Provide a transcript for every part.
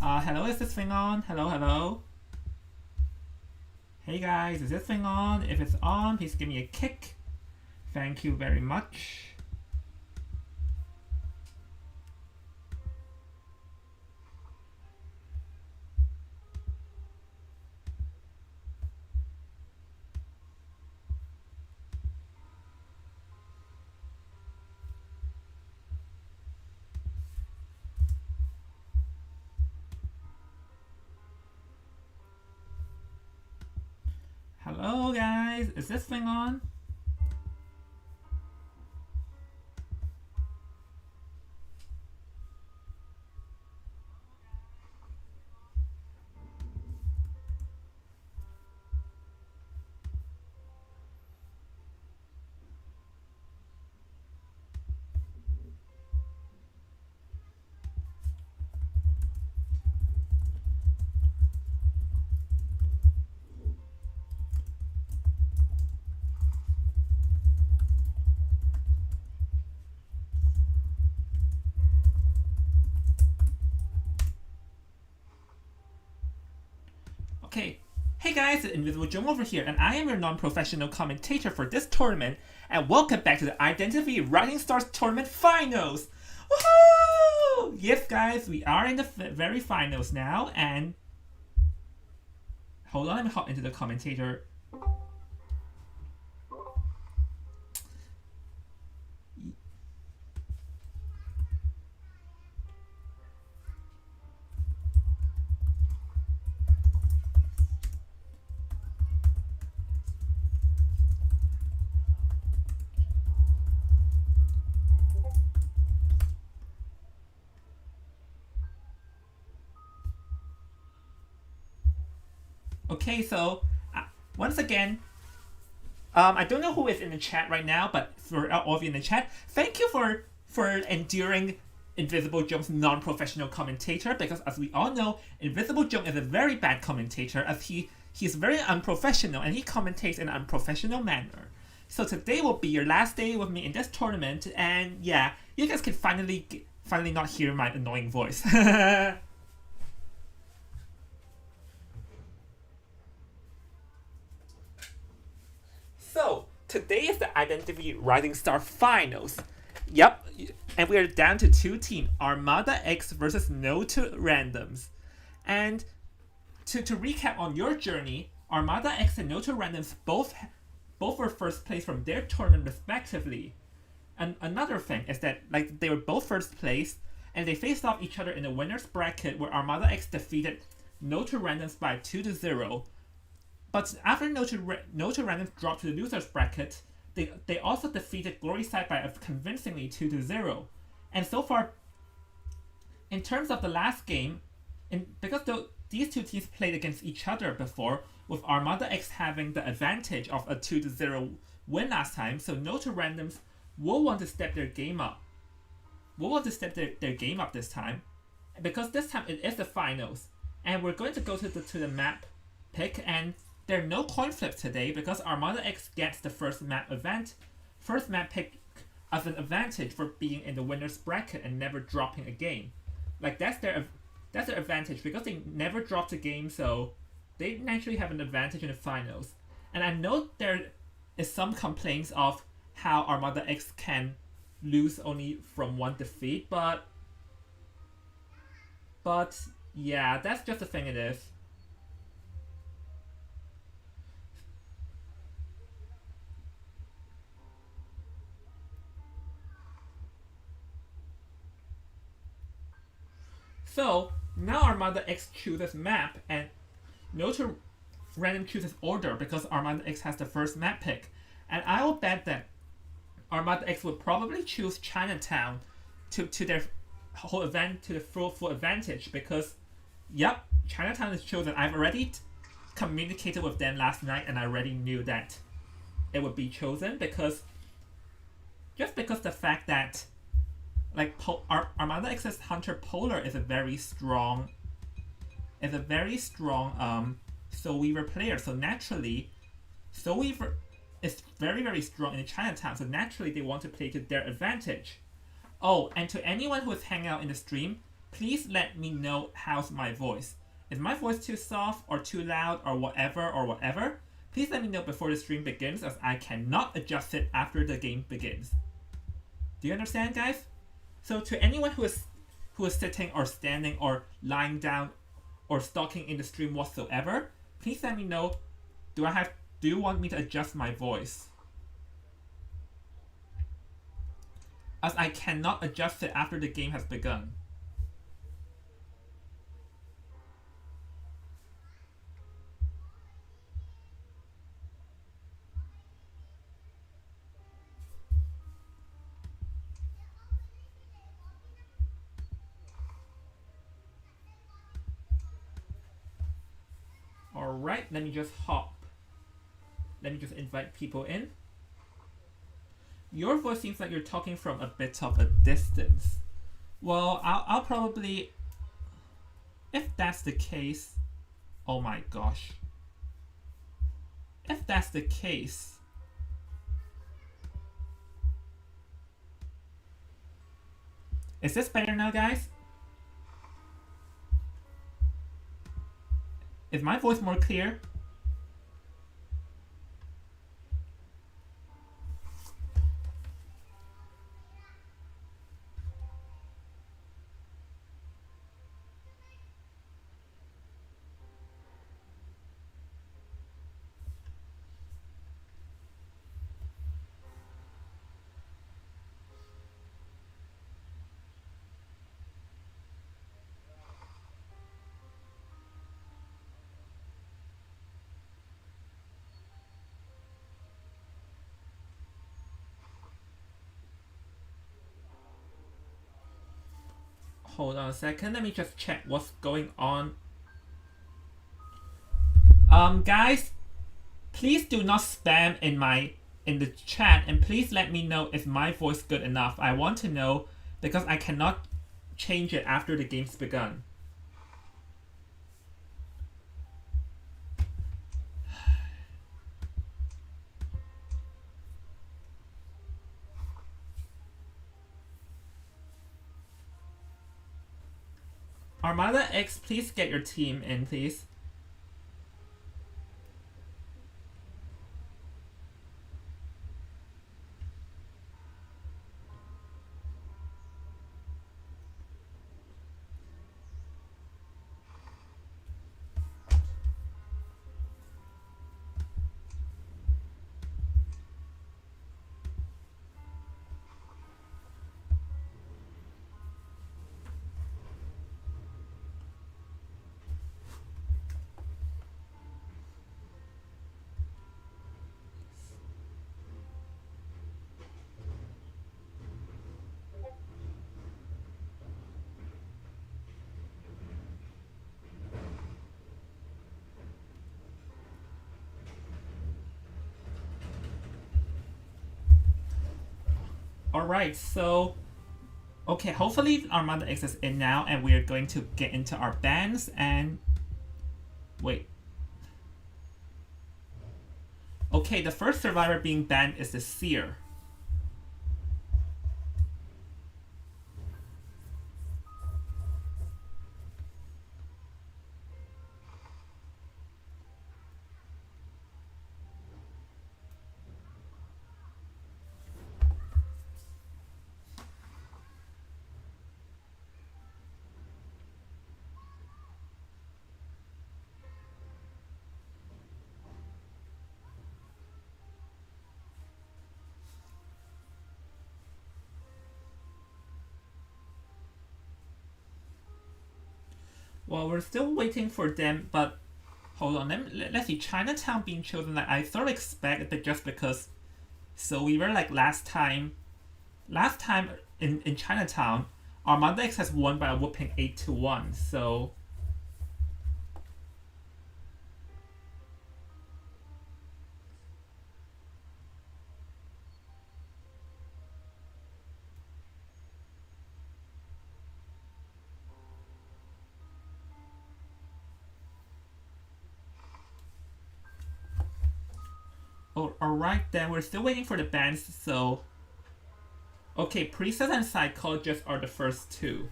Hello, is this thing on? Hello, hello. Hey guys, is this thing on? If it's on, please give me a kick. Thank you very much. Hello guys, is this thing on? Okay, hey guys, it's Invisible Jung over here, and I am your non-professional commentator for this tournament, and welcome back to the Identity Rising Stars Tournament Finals! Woohoo! Yes guys, we are in the very finals now, and... Hold on, let me hop into the commentator. Okay, so once again, I don't know who is in the chat right now, but for all of you in the chat, thank you for enduring Invisible Jung's non-professional commentator, because as we all know, Invisible Jung is a very bad commentator, as he's very unprofessional and he commentates in an unprofessional manner. So today will be your last day with me in this tournament, and yeah, you guys can finally not hear my annoying voice. So, today is the Identity Rising Star Finals. Yep, and we are down to two teams, Armada X versus No to Randoms. And to recap on your journey, Armada X and No to Randoms both were first place from their tournament respectively. And another thing is that they were both first place, and they faced off each other in the winners bracket where Armada X defeated No to Randoms by 2-0. But after No to Randoms dropped to the losers bracket, they also defeated Glory Side by a convincingly 2-0. And so far, in terms of the last game, because these two teams played against each other before, with Armada X having the advantage of a 2-0 win last time, so No to Randoms will want to step their game up. Will want to step their game up this time, because this time it is the finals, and we're going to go to the map pick, and there are no coin flips today because Armada X gets the first map pick as an advantage for being in the winner's bracket and never dropping a game. That's their advantage because they never dropped a game, so they naturally have an advantage in the finals. And I know there is some complaints of how Armada X can lose only from one defeat, but yeah, that's just the thing it is. So, now Armada X chooses map, and No to Random chooses order because Armada X has the first map pick. And I will bet that Armada X would probably choose Chinatown to their whole event, to the full advantage, because, yep, Chinatown is chosen. I've already communicated with them last night, and I already knew that it would be chosen because the fact that Armada X's Hunter Polar is a very strong Soul Weaver player. So naturally, Soul Weaver is very, very strong in Chinatown. So naturally, they want to play to their advantage. Oh, and to anyone who is hanging out in the stream, please let me know how's my voice. Is my voice too soft or too loud or whatever? Please let me know before the stream begins as I cannot adjust it after the game begins. Do you understand, guys? So to anyone who is sitting or standing or lying down or stalking in the stream whatsoever, please let me know, do you want me to adjust my voice? As I cannot adjust it after the game has begun. Alright, let me just invite people in. Your voice seems like you're talking from a bit of a distance. Well, I'll probably... If that's the case... Oh my gosh. If that's the case... Is this better now, guys? Is my voice more clear? Hold on a second, let me just check what's going on. Guys, please do not spam in the chat, and please let me know if my voice good enough. I want to know because I cannot change it after the game's begun. Armada X, please get your team in, please. Alright, so... Okay, hopefully Armada X is in now, and we're going to get into our bans, and... Wait. Okay, the first survivor being banned is the Seer. Well, we're still waiting for them, but hold on, let's see. Chinatown being chosen, like, I sort of expected it just because. So we were like last time in Chinatown, Armada X has won by a whooping 8-1. So. Oh, alright then, we're still waiting for the bans, so... Okay, Priestess and Psychologist are the first two.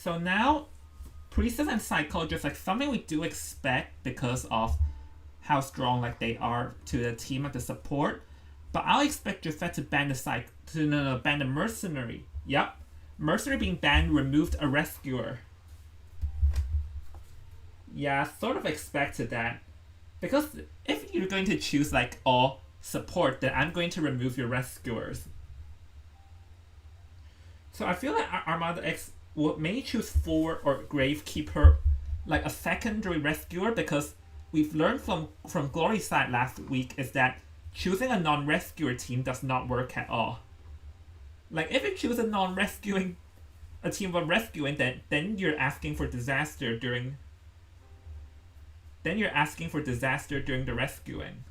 So now, Priestess and Psychologist, like something we do expect because of how strong like they are to the team of the support. But I'll expect Jafet to ban the ban the Mercenary. Yep. Mercenary being banned removed a Rescuer. Yeah, sort of expected that. Because if you're going to choose like all support, then I'm going to remove your Rescuers. So I feel like Armada X may choose 4 or Gravekeeper, like a secondary Rescuer, because we've learned from Glory side last week is that choosing a non-rescuer team does not work at all. Like if you choose a a team of rescuing, then you're asking for disaster during. Then you're asking for disaster during the rescuing.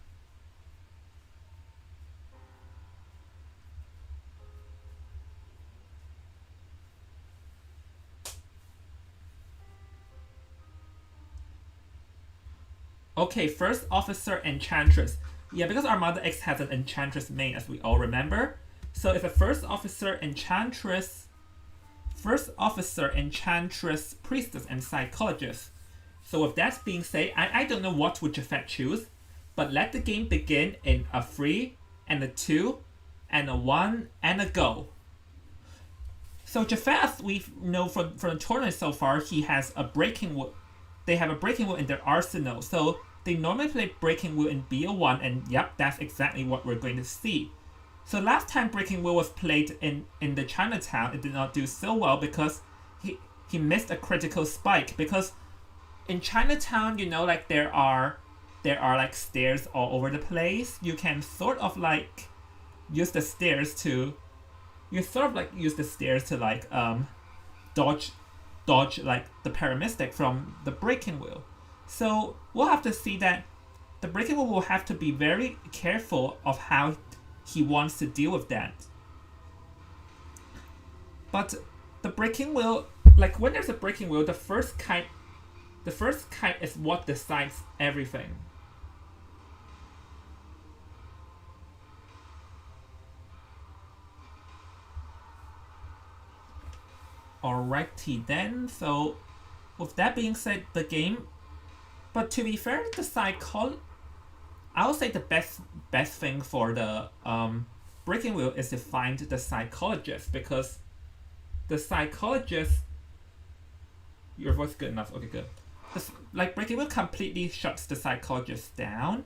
Okay, first officer Enchantress. Yeah, because Armada X has an Enchantress main, as we all remember. So if a first officer Enchantress, Priestess, and Psychologist. So with that being said, I don't know what would Jafet choose, but let the game begin in a 3, and a 2, and a 1, and a go. So Jafet, as we know from the tournament so far, he has a Breaking Wheel. They have a Breaking Wheel in their arsenal, so they normally play Breaking Wheel in BO1, and yep, that's exactly what we're going to see. So last time Breaking Wheel was played in the Chinatown, it did not do so well because he missed a critical spike. Because in Chinatown, you know, like there are like stairs all over the place. You can sort of like use the stairs to like dodge like the Paramystic from the Breaking Wheel. So we'll have to see that the Breaking Wheel will have to be very careful of how he wants to deal with that. But the Breaking Wheel, like when there's a Breaking Wheel, the first kite is what decides everything. Alrighty then, so with that being said, the game. But to be fair, I would say the best thing for the Breaking Wheel is to find the Psychologist, because the Psychologist. Your voice good enough. Okay, good. Like Breaking Wheel completely shuts the Psychologist down,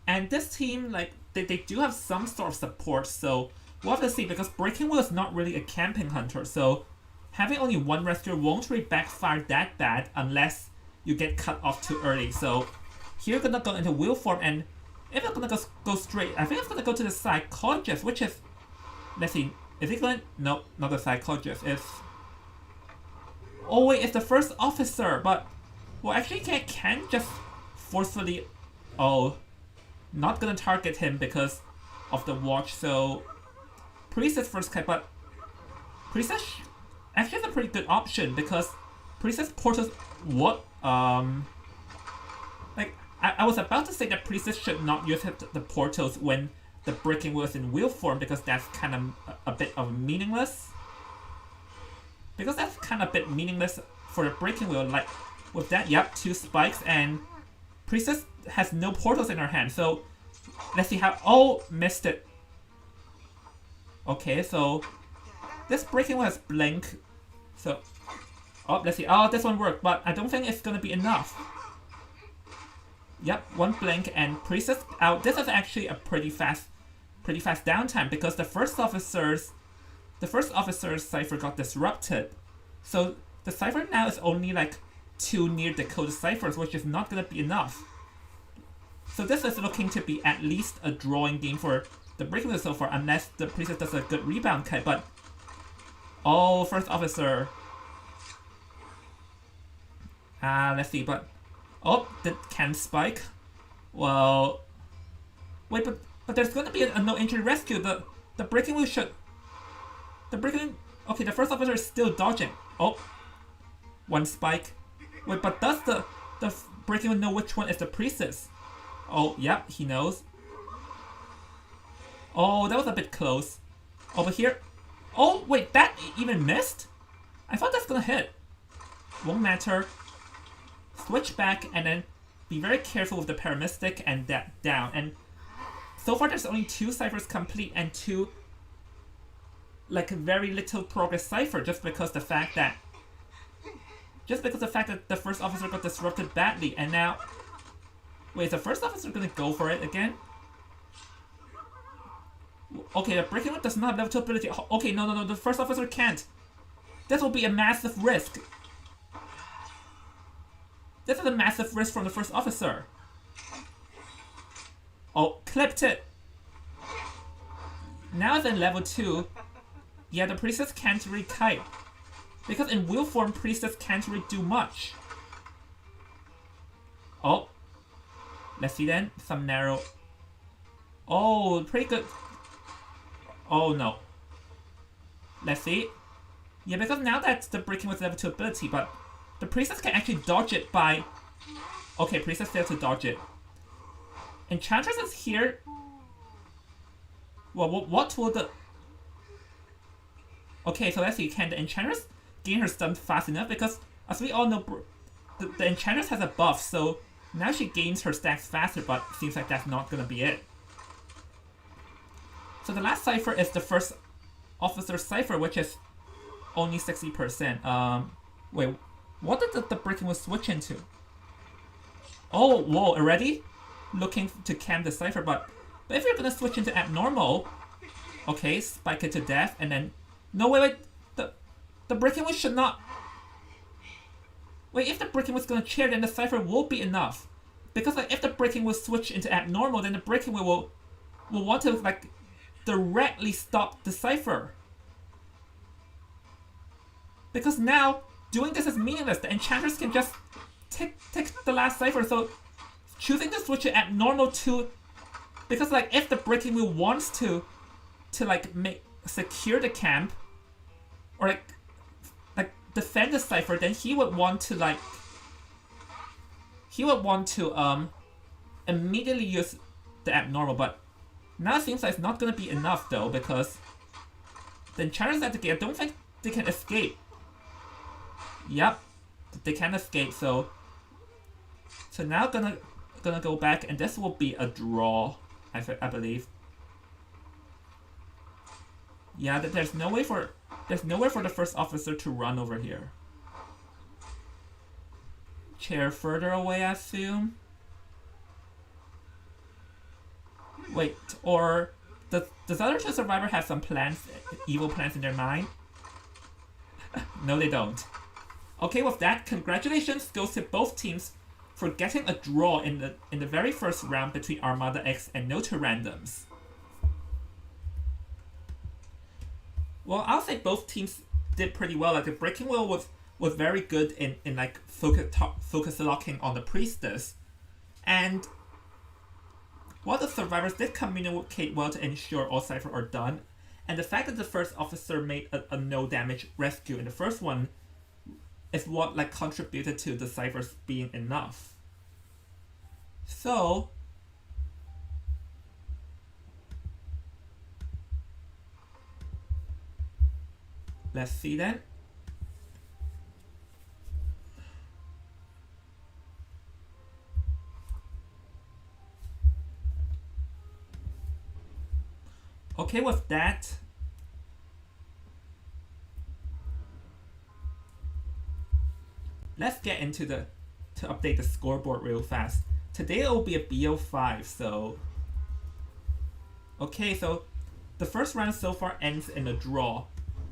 and this team like they do have some sort of support, so we'll have to see, because Breaking Wheel is not really a camping hunter, so having only one rescuer won't really backfire that bad unless you get cut off too early. So here we're gonna go into wheel form, and if I'm gonna go straight, I think I'm gonna go to the Psychologist, which is, let's see, is it going? No, not the Psychologist. Oh wait, it's the first officer, but well, actually can't just forcefully. Oh, not gonna target him because of the watch. So Priestess first kite, but Priestess actually is a pretty good option because Priestess portals what like I was about to say that Priestess should not use the portals when the Breaking Wheel is in wheel form, because that's kind of a bit of meaningless. Because that's kind of a bit meaningless for the Breaking Wheel. Like with that, yep, 2 spikes, and Priestess has no portals in her hand. So let's see how. Oh, missed it. Okay, so this Breaking Wheel has blink. So oh, let's see. Oh, this one worked, but I don't think it's gonna be enough. Yep, 1 blink and Priestess out. This is actually a pretty fast downtime, because the first officer's cipher got disrupted. So the cipher now is only like 2 near Dakota ciphers, which is not gonna be enough. So this is looking to be at least a drawing game for the Breaking Wheel so far, unless the Priestess does a good rebound kite. But oh, first officer. Let's see, but oh, that can spike. Well, wait, but there's gonna be a no injury rescue. The Breaking Wheel should. Okay, the first officer is still dodging. Oh, 1 spike. Wait, but does the Breaking Wheel know which one is the Priestess? Oh, yeah, he knows. Oh, that was a bit close. Over here. Oh, wait, that even missed? I thought that's gonna hit. Won't matter. Switch back and then be very careful with the Paramystic and that down. And so far there's only 2 ciphers complete and 2 like very little progress cipher just because the fact that the first officer got disrupted badly. And now, wait, is the first officer gonna go for it again? Okay, the Breaking Whip does not have level 2 ability. Okay, no, the first officer can't. That will be a massive risk. This is a massive risk from the first officer. Oh, clipped it. Now it's in level 2. Yeah, the Priestess can't really kite. Because in wheel form, Priestess can't really do much. Oh. Let's see then. Some narrow. Oh, pretty good. Oh no. Let's see. Yeah, because now that's the Breaking with level 2 ability, but the Priestess can actually dodge it by... Okay, Priestess failed to dodge it. Enchantress is here. Well, what will the... Okay, so let's see. Can the Enchantress gain her stun fast enough? Because, as we all know, the Enchantress has a buff, so now she gains her stacks faster, but seems like that's not gonna be it. So the last cipher is the first officer cipher, which is only 60%. Wait, what did the Breaking Whip switch into? Oh, whoa, already? Looking to cam the cipher, but if you're gonna switch into abnormal, okay, spike it to death, and then... No, wait, the Breaking Whip should not... Wait, if the Breaking Whip's gonna chair, then the cipher will be enough. Because like, if the Breaking Whip switch into abnormal, then the Breaking Whip will want to like directly stop the cipher. Because now, doing this is meaningless. The Enchantress can just take the last cipher, so choosing to switch it abnormal to... Because like, if the Breaking Wheel wants to like secure the camp, or like defend the cipher, then he would want to like... He would want to immediately use the abnormal, but now it seems like it's not gonna be enough though, because the Enchantress at the gate, I don't think they can escape. Yep, they can escape, so now gonna go back, and this will be a draw, I believe. Yeah, there's nowhere for the first officer to run over here. Chair further away, I assume. Wait, or does the other two survivors have some plans, evil plans in their mind? No, they don't. Okay, with that, congratulations goes to both teams for getting a draw in the very first round between Armada X and No to Randoms. Well, I'll say both teams did pretty well. Like the Breaking Wheel was very good in like focus locking on the Priestess, and while the survivors did communicate well to ensure all ciphers are done, and the fact that the first officer made a no damage rescue in the first one is what like contributed to the ciphers being enough. So let's see then. Okay, with that, let's get into to update the scoreboard real fast. Today it will be a BO5, so... Okay, so the first round so far ends in a draw.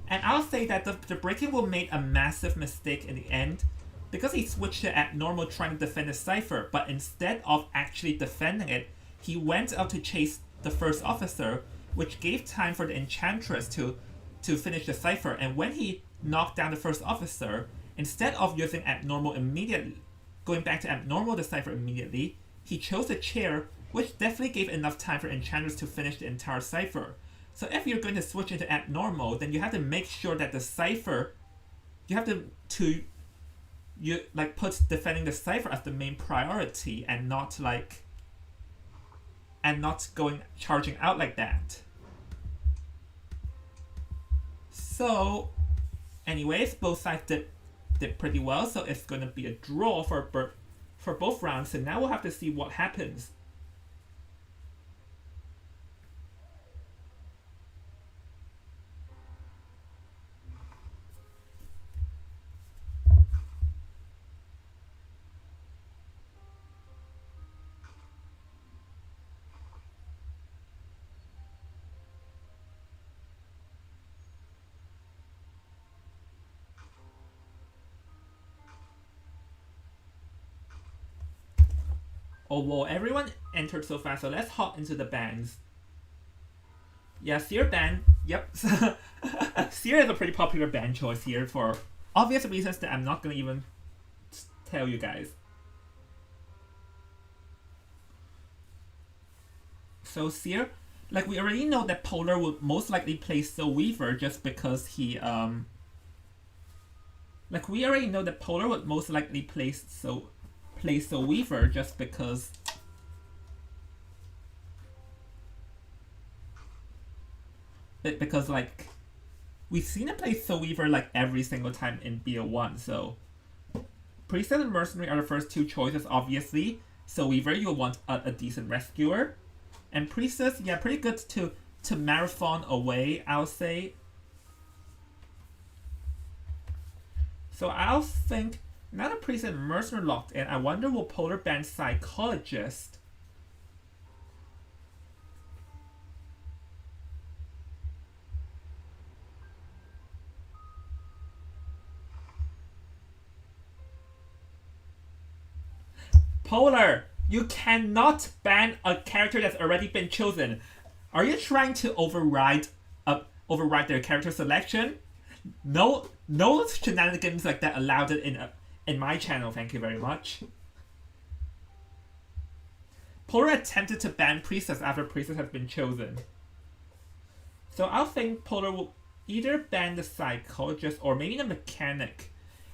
And I'll say that the Breaking Wheel made a massive mistake in the end, because he switched to abnormal trying to defend the cipher, but instead of actually defending it, he went out to chase the first officer, which gave time for the Enchantress to finish the cipher. And when he knocked down the first officer, instead of using abnormal immediately, going back to abnormal the cipher immediately, he chose a chair, which definitely gave enough time for Enchantress to finish the entire cipher. So if you're going to switch into abnormal, then you have to make sure that the cipher, you have to put defending the cipher as the main priority, and not going charging out like that. So Anyways, both sides did pretty well, so it's gonna be a draw for both rounds. So now we'll have to see what happens. Oh whoa, everyone entered so fast, so let's hop into the bands. Yeah, Seer band. Yep. Seer is a pretty popular band choice here for obvious reasons that I'm not gonna even tell you guys. So Seer, like we already know that Polar would most likely play Soul Weaver just because he like we already know that Polar would most likely play Soul Weaver just because like we've seen him play Soul Weaver like every single time in BO1, so Priestess and Mercenary are the first two choices, obviously. Soul Weaver, you'll want a decent rescuer. And Priestess, yeah, pretty good to marathon away, I'll say. So I'll think, now that Priestess and Mercenary locked in, I wonder will Polar ban Psychologist? Polar, you cannot ban a character that's already been chosen. Are you trying to override their character selection? No shenanigans like that allowed it in my channel. Thank you very much. Polar attempted to ban Priestess after Priestess has been chosen. So I'll think Polar will either ban the Psychologist or maybe the Mechanic.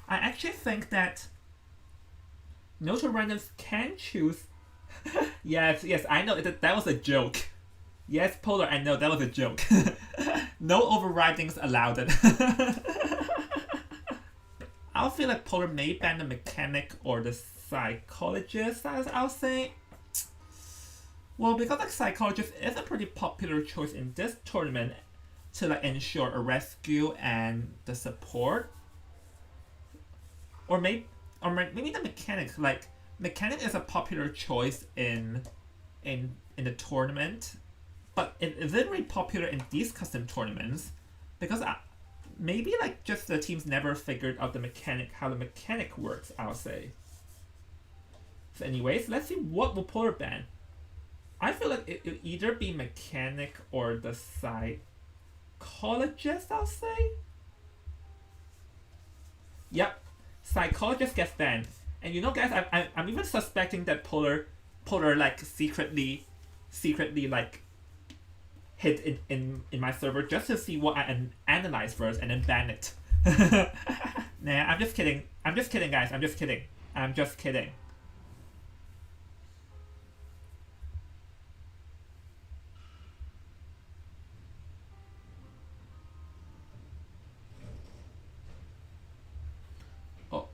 I actually think that Noto randoms can choose. yes, I know that was a joke. Yes, Polar, I know that was a joke. No overridings allowed. I'll feel like Polar may ban the Mechanic or the Psychologist, as I'll say. Well, because like Psychologist is a pretty popular choice in this tournament to like ensure a rescue and the support. Or maybe the Mechanic. Like Mechanic is a popular choice in the tournament, but it isn't really popular in these custom tournaments because maybe like just the teams never figured out how the mechanic works, I'll say. So anyways, let's see what will Polar ban. I feel like it would either be Mechanic or the Psychologist, I'll say. Yep, Psychologist gets banned. And you know guys, I'm even suspecting that Polar like secretly like hid in my server just to see what I analyze first and then ban it. Nah, I'm just kidding guys, I'm just kidding.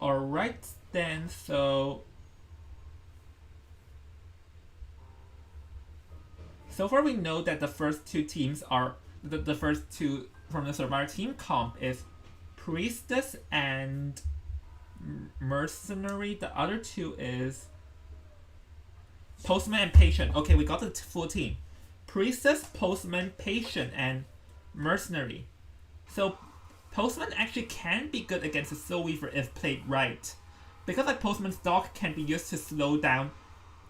Alright then, so far we know that the first two teams are the first two from the Survivor team comp is Priestess and Mercenary. The other two is Postman and Patient. Okay, we got the full team. Priestess, Postman, Patient, and Mercenary. So Postman actually can be good against the Soul Weaver if played right. Because like Postman's dog can be used to slow down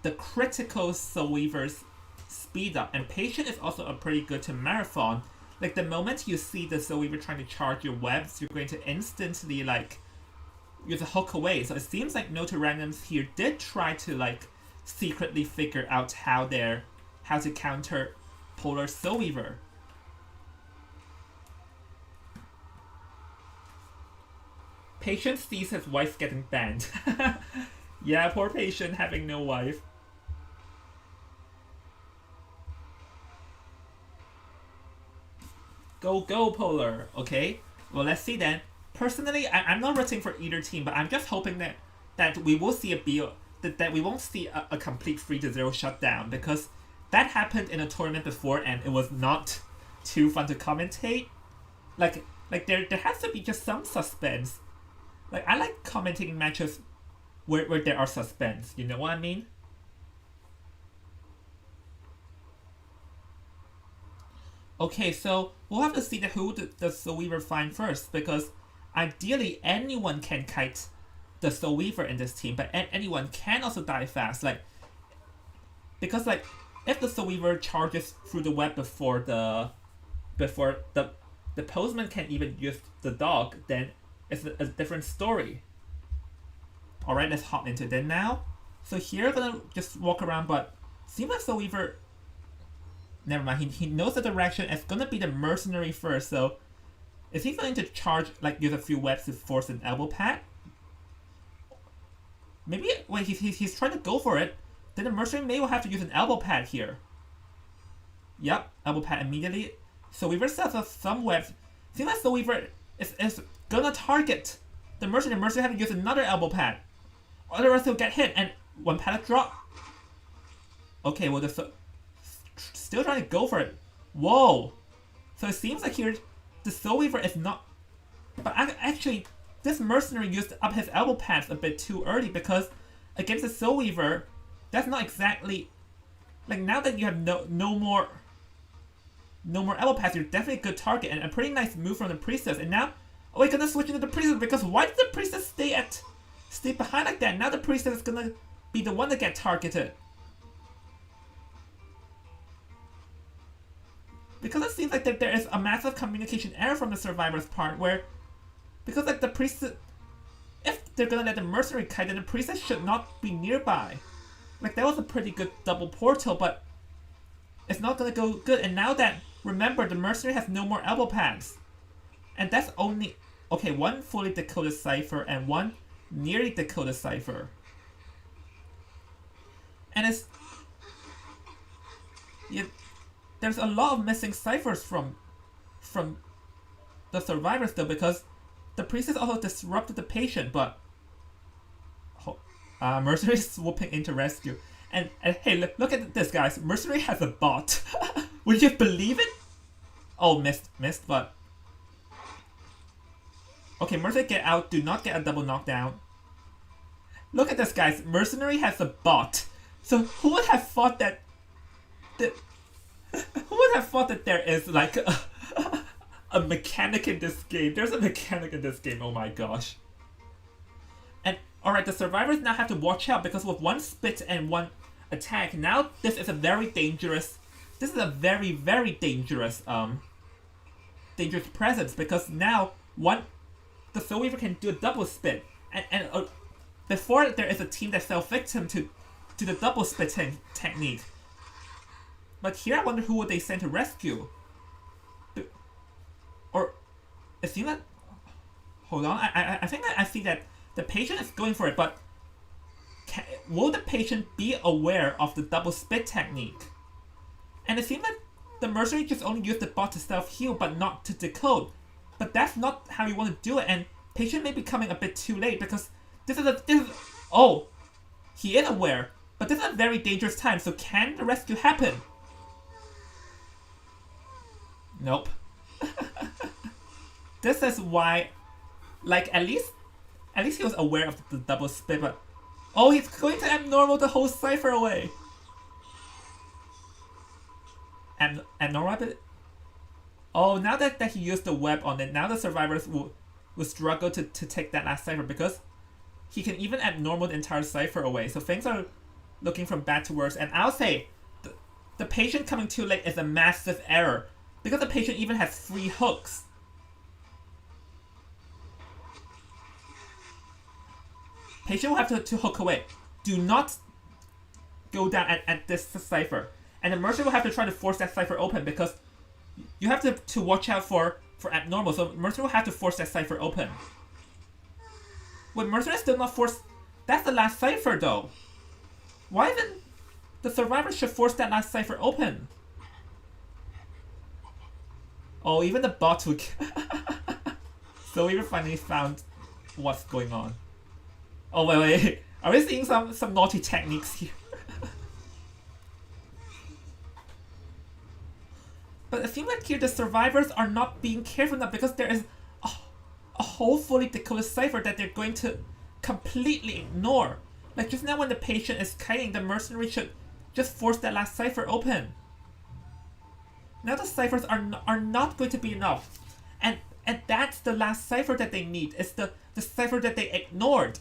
the critical Soul Weaver's speed up, and Patient is also a pretty good to marathon. Like the moment you see the Soul Weaver trying to charge your webs, you're going to instantly like use a hook away. So it seems like Noto randoms here did try to like secretly figure out how to counter Polar Soul Weaver. Patient sees his wife getting banned. Yeah, poor Patient having no wife. Go Polar. Okay, well let's see then. personally, I'm not rooting for either team, but I'm just hoping that we will see that we won't see a complete 3-0 shutdown, because that happened in a tournament before and it was not too fun to commentate. Like there has to be just some suspense. Like, I like commentating matches where there are suspense. You know what I mean? Okay, so we'll have to see who the Soul Weaver find first, because ideally anyone can kite the Soul Weaver in this team, but anyone can also die fast. Because if the Soul Weaver charges through the web before the postman can even use the dog, then it's a different story. Alright, let's hop into it now. So here, gonna just walk around, but seems like Soul Weaver... Never mind, he knows the direction. It's gonna be the mercenary first, so... Is he going to charge, use a few webs to force an elbow pad? Maybe, wait, he's trying to go for it. Then the mercenary may well have to use an elbow pad here. Yep, elbow pad immediately. Soul Weaver sets up some webs. Seems like Soul Weaver is gonna target the mercenary. The mercenary have to use another elbow pad. Otherwise he'll get hit, and one paddock drop. Okay, well, still trying to go for it. Whoa! So it seems like here, the Soul Weaver is not... But actually, this mercenary used up his elbow pads a bit too early, because against the Soul Weaver, that's not exactly... now that you have no more elbow pads, you're definitely a good target, and a pretty nice move from the Priestess. And now, we're gonna switch into the Priestess, because why did the Priestess stay behind like that? Now the Priestess is gonna be the one to get targeted. Because it seems like that there is a massive communication error from the survivor's part, where, because the Priestess, if they're gonna let the mercenary kite, then the Priestess should not be nearby. That was a pretty good double portal, but it's not gonna go good. And now that, remember, the mercenary has no more elbow pads, and that's only, okay, one fully decoded cipher and one nearly decoded cipher. And there's a lot of missing ciphers from the survivors though, because the Priestess also disrupted the patient, but mercenary swooping into rescue. And hey, look at this, guys. Mercenary has a bot. Would you believe it? Oh, missed, but... Okay, Mercenary, get out. Do not get a double knockdown. Look at this, guys. Mercenary has a bot. So who would have thought that... Who would have thought that there is, a mechanic in this game? There's a mechanic in this game, oh my gosh. And, alright, the survivors now have to watch out, because with one spit and one attack, now this is a very dangerous... This is a very, very dangerous, dangerous presence, because now the Soul Weaver can do a double spit, and before there is a team that fell victim to the double spitting technique. But here I wonder who would they send to rescue? Or it seems that... Hold on, I think I see that the patient is going for it, but will the patient be aware of the double spit technique? And it seems like the mercenary just only used the bot to self-heal, but not to decode. But that's not how you want to do it, and patient may be coming a bit too late, because this is oh, he is aware, but this is a very dangerous time, so can the rescue happen? Nope. This is why, at least he was aware of the double spit, but oh, he's going to abnormal the whole cipher away. Abnormal, but oh, now that he used the web on it, now the survivors will struggle to take that last cipher, because he can even abnormal the entire cipher away. So things are looking from bad to worse, and I'll say the patient coming too late is a massive error, because the patient even has 3 hooks. Patient will have to hook away. Do not go down at this cipher. And the mercenary will have to try to force that cipher open, because you have to watch out for abnormal. So mercenary will have to force that cipher open. Wait, mercenary still not force... That's the last cipher though. Why then the survivor should force that last cipher open? Oh, even the bot would... So we finally found what's going on. Oh wait. Are we seeing some naughty techniques here? But it seems like here the survivors are not being careful enough because there is a whole fully decoded cipher that they're going to completely ignore. Like just now when the patient is kiting, the mercenary should just force that last cipher open. Now the ciphers are not going to be enough. And that's the last cipher that they need. It's the cipher that they ignored.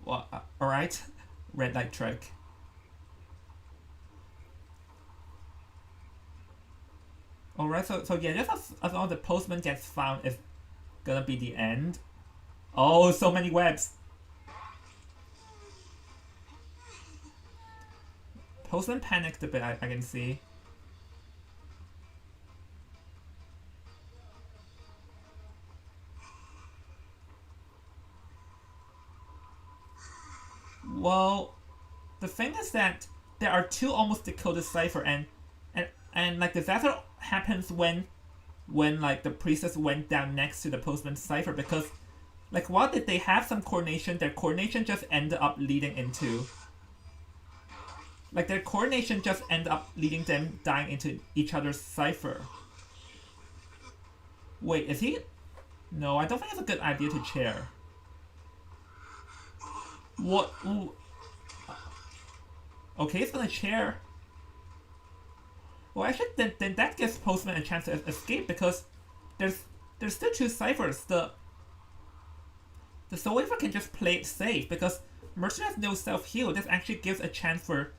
Well, alright. Red light trick. Alright, so yeah, just as long as the postman gets found, it's gonna be the end. Oh, so many webs. Postman panicked a bit, I can see. Well, the thing is that there are two almost decoded cipher, and like the disaster happens when like the priestess went down next to the postman's cipher, because like while did they have some coordination, their coordination just ended up leading into them dying into each other's cipher. Wait, is he? No, I don't think it's a good idea to chair. What? Ooh. Okay, it's gonna chair. Well, actually, then that gives Postman a chance to escape, because there's still two ciphers. The Soul Weaver can just play it safe, because Mercer has no self-heal. This actually gives a chance for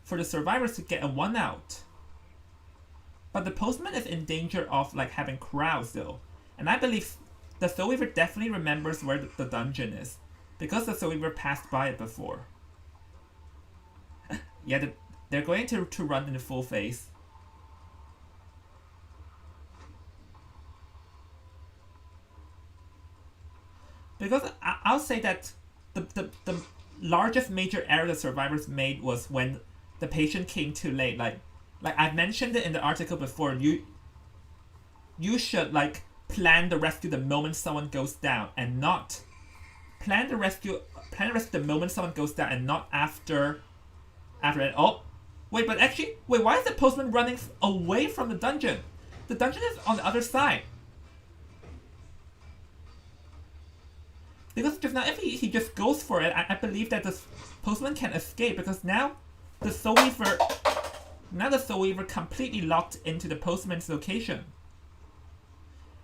the survivors to get a 1-out. But the Postman is in danger of like having crowds though, and I believe the Soul Weaver definitely remembers where the dungeon is, because the Soul Weaver passed by it before. Yeah, they're going to run in the full face. Because I'll say that the largest major error the survivors made was when the patient came too late. Like I've mentioned it in the article before. You should like plan the rescue the moment someone goes down, and not plan the rescue the moment someone goes down, and not after it. Oh, wait, but actually, why is the Postman running away from the dungeon? The dungeon is on the other side. Because just now, if he just goes for it, I believe that the Postman can escape, because now the Soul Weaver completely locked into the Postman's location.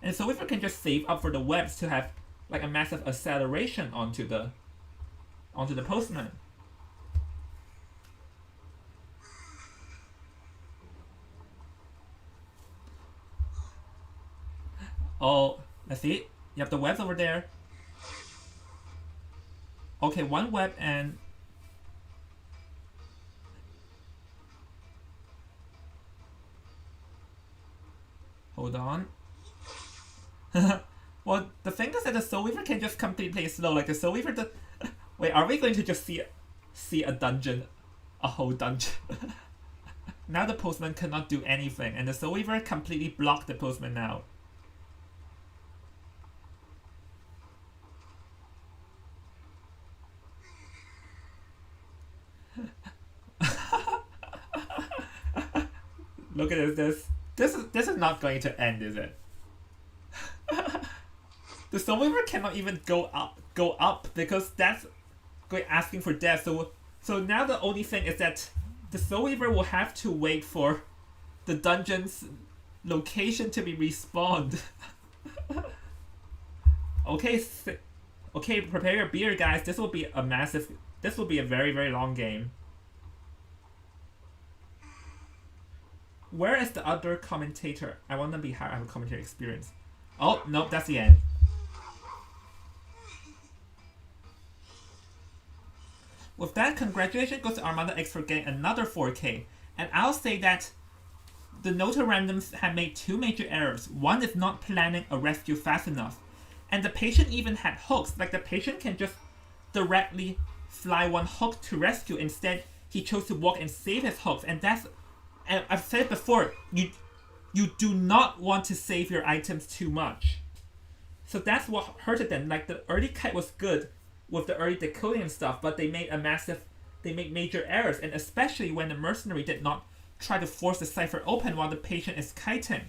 And the Soul Weaver can just save up for the webs to have like a massive acceleration onto the Postman. Oh, let's see. You have the webs over there. Okay, one web and... Hold on. Well, the thing is that the Soul Weaver can just completely play slow. Like the Soul Weaver... Wait, are we going to just see a dungeon? A whole dungeon? Now the Postman cannot do anything, and the Soul Weaver completely blocked the Postman now. Look at this. This is not going to end, is it? The Soul Weaver cannot even go up because that's going asking for death. So now the only thing is that the Soul Weaver will have to wait for the dungeon's location to be respawned. Okay, prepare your beer, guys. This will be a very, very long game. Where is the other commentator? I want to be higher. I have a commentary experience. Oh, nope, that's the end. With that, congratulations goes to Armada X for getting another 4K. And I'll say that the Noto randoms have made two major errors. One is not planning a rescue fast enough. And the patient even had hooks. Like the patient can just directly fly one hook to rescue. Instead, he chose to walk and save his hooks. And that's, and I've said before, you do not want to save your items too much. So that's what hurted them. Like the early kite was good with the early decoding and stuff, but they made major errors, and especially when the mercenary did not try to force the cipher open while the patient is kiting.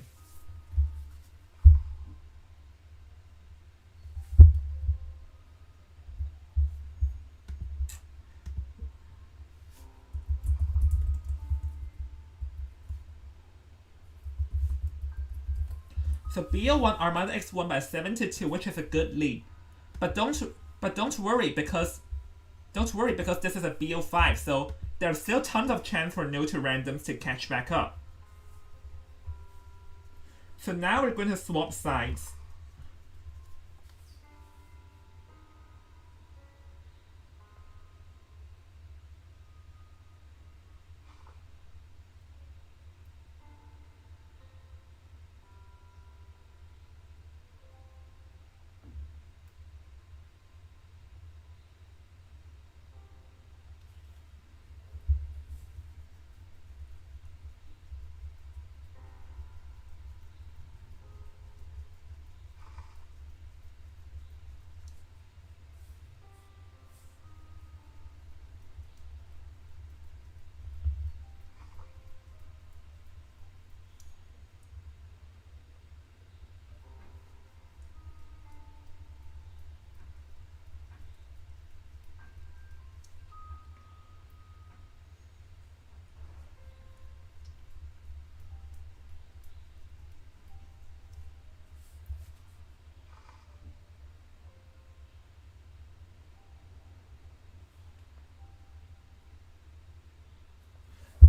So BO1 Armada X won by 7-2, which is a good lead. But don't worry because this is a BO5, so there's still tons of chance for Noto randoms to catch back up. So now we're going to swap sides.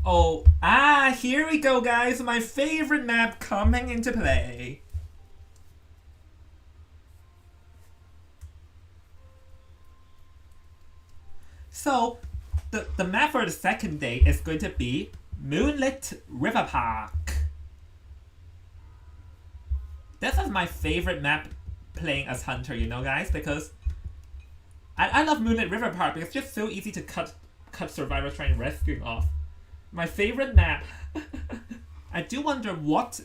Oh, here we go, guys. My favorite map coming into play. So, the map for the second day is going to be Moonlit River Park. This is my favorite map playing as Hunter, you know, guys, because I love Moonlit River Park because it's just so easy to cut survivors trying rescuing off. My favorite map. I do wonder what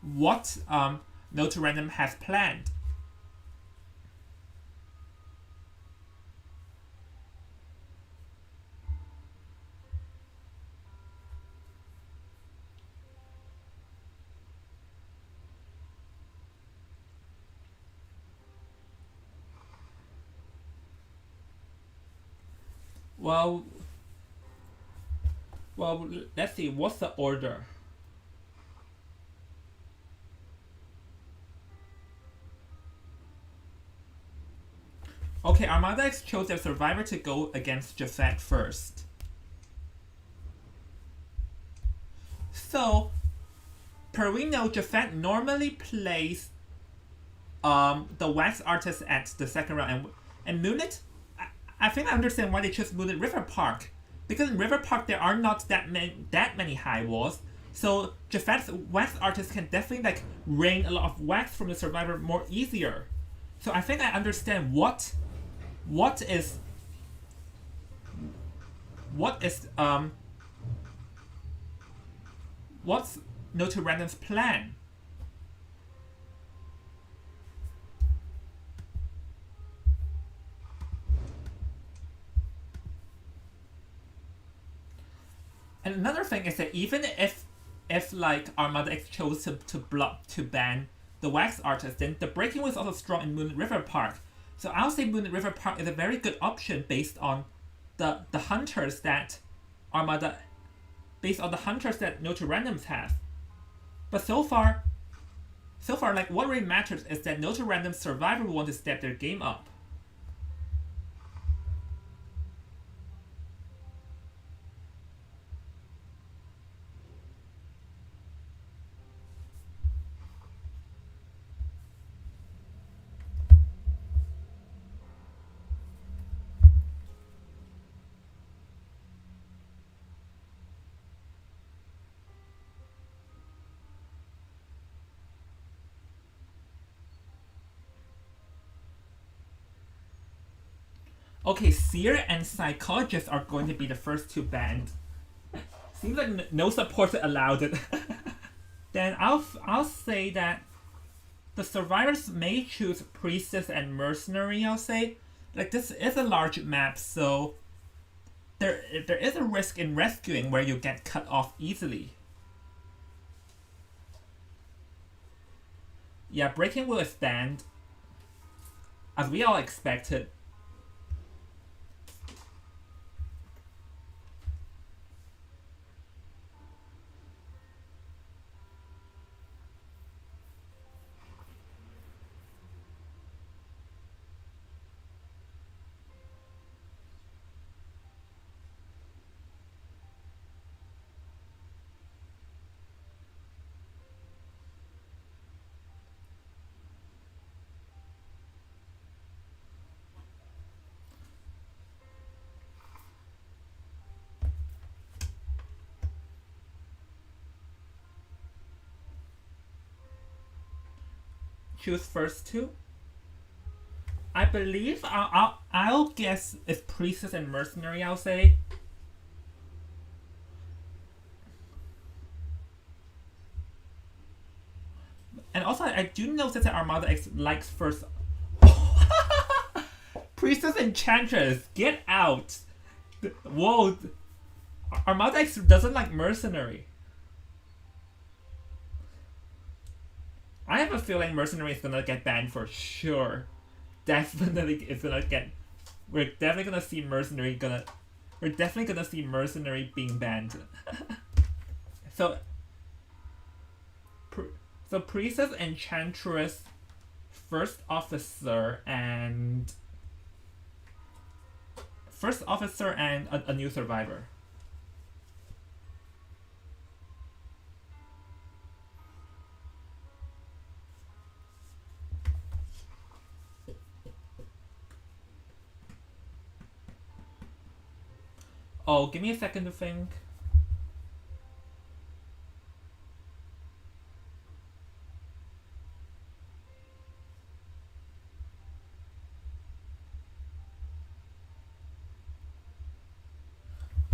Noto Random has planned. Well, let's see. What's the order? Okay, Armada X chose their survivor to go against Jafet first. So, per we know, Jafet normally plays the Wax Artist at the second round, and Moonlit. I think I understand why they chose Moonlit River Park. Because in River Park there are not that many high walls, so Jafet's Wax Artist can definitely like rain a lot of wax from the survivor more easier. So I think I understand what's Noto Random's plan. And another thing is that even if like Armada X chose to ban the Wax Artist, then the breaking was also strong in Moonlit River Park. So I'll say Moonlit River Park is a very good option based on the hunters that Noto Randoms have. But so far, like what really matters is that Noto Randoms survivor will want to step their game up. Okay, seer and psychologist are going to be the first two banned. Seems like no supporter allowed it. Then I'll say that the survivors may choose priestess and mercenary. I'll say, like, this is a large map, so there is a risk in rescuing where you get cut off easily. Yeah, breaking will is banned, as we all expected. Choose first two. I believe I'll guess it's priestess and mercenary. I'll say. And also, I do notice that Armada X likes first. Priestess Enchantress, get out! Whoa, Armada X doesn't like mercenary. I have a feeling mercenary is gonna get banned for sure. Definitely, it's gonna get. We're definitely gonna see mercenary gonna. We're definitely gonna see mercenary being banned. So. So priestess, enchantress, first officer, and a new survivor. Oh, give me a second to think.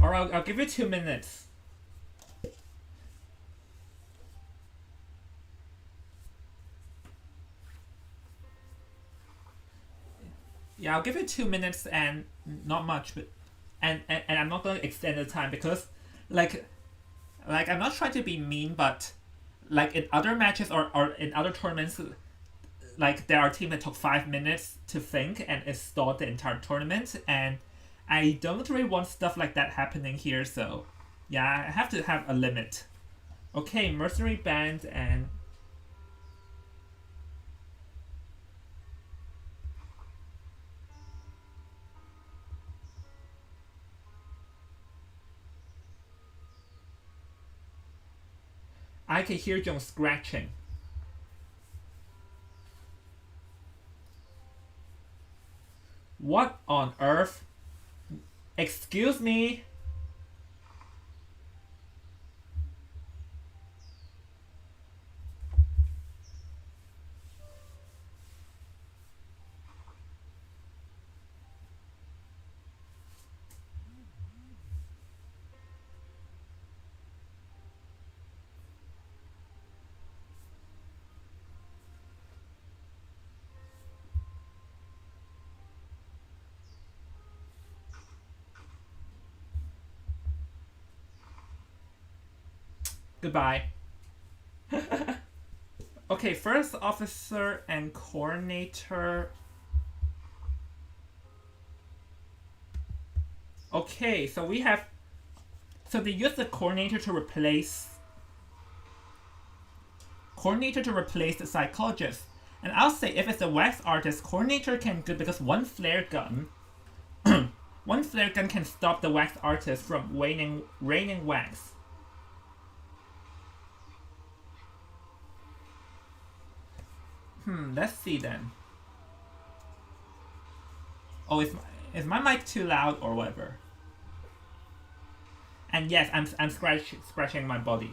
Or I'll give you 2 minutes. Yeah, I'll give you 2 minutes and not much, but and I'm not gonna extend the time because like I'm not trying to be mean, but like in other matches or in other tournaments, like there are teams that took 5 minutes to think and it stalled the entire tournament, and I don't really want stuff like that happening here, so yeah, I have to have a limit. Okay, mercenary band and I can hear John scratching. What on earth? Excuse me? Goodbye. Okay, first officer and coordinator. Okay, so we have. So they use the coordinator to replace. Coordinator to replace the psychologist. And I'll say if it's a wax artist, coordinator can good because one flare gun. One flare gun can stop the wax artist from raining wax. Let's see then. Oh, is my mic too loud or whatever? And yes, I'm scratching my body.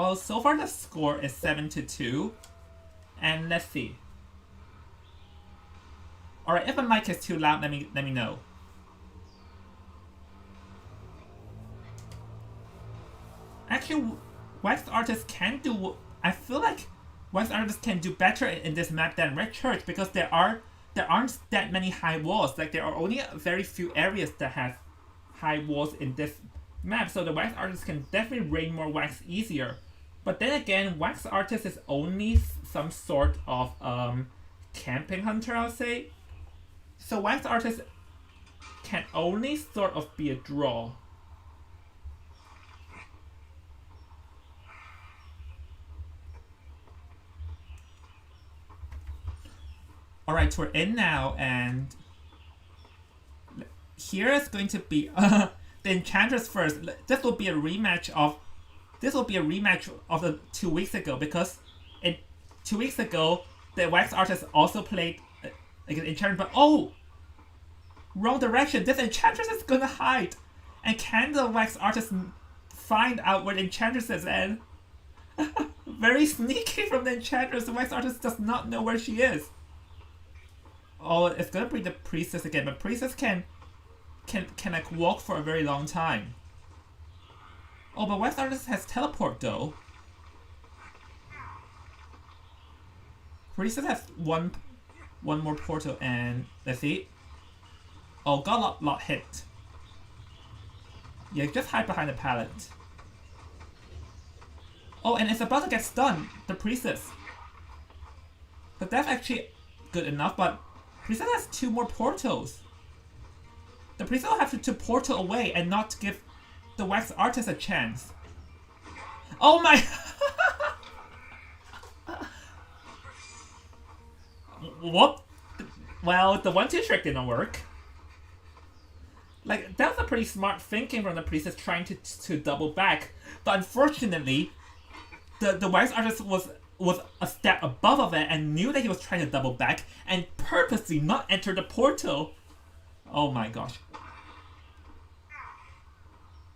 Well, so far the score is 7-2. And let's see. Alright, if my mic is too loud, let me know. Actually, Wax Artist can do... I feel like Wax Artist can do better in this map than Red Church because there aren't that many high walls. Like, there are only very few areas that have high walls in this map, so the Wax Artist can definitely rain more wax easier. But then again, Wax Artist is only some sort of camping hunter, I'll say. So Wax Artist can only sort of be a draw. Alright, we're in now, and here is going to be the Enchantress first. This will be a rematch of the 2 weeks ago, because 2 weeks ago the Wax Artist also played against Enchantress, but oh, wrong direction. This Enchantress is gonna hide, and can the Wax Artist find out where the Enchantress is? And very sneaky from the Enchantress. The Wax Artist does not know where she is. Oh, it's gonna be the Priestess again, but Priestess can like walk for a very long time. Oh, but Wax Artist has teleport though. Priestess has one more portal, and let's see. Oh, got a lot hit. Yeah, just hide behind the pallet. Oh, and it's about to get stunned, the Priestess. But that's actually good enough, but Priestess has 2 more portals. The Priestess will have to portal away and not give the Wax Artist a chance. Oh my... Whoop. Well, the 1-2 trick didn't work. Like, that was a pretty smart thinking from the Priestess trying to double back. But unfortunately, the Wax Artist was a step above of it and knew that he was trying to double back and purposely not enter the portal. Oh my gosh.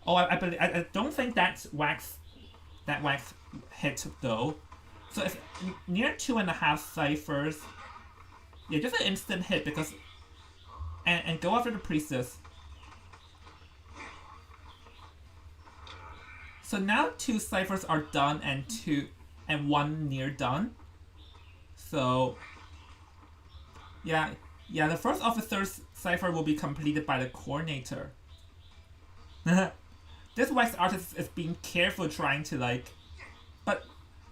Oh, I don't think that's wax hit though. So it's near 2.5 ciphers. Yeah, just an instant hit because and go after the Priestess. So now 2 ciphers are done and 1 near done. So yeah, the first officer's cipher will be completed by the coordinator. This Wax Artist is being careful trying to like, but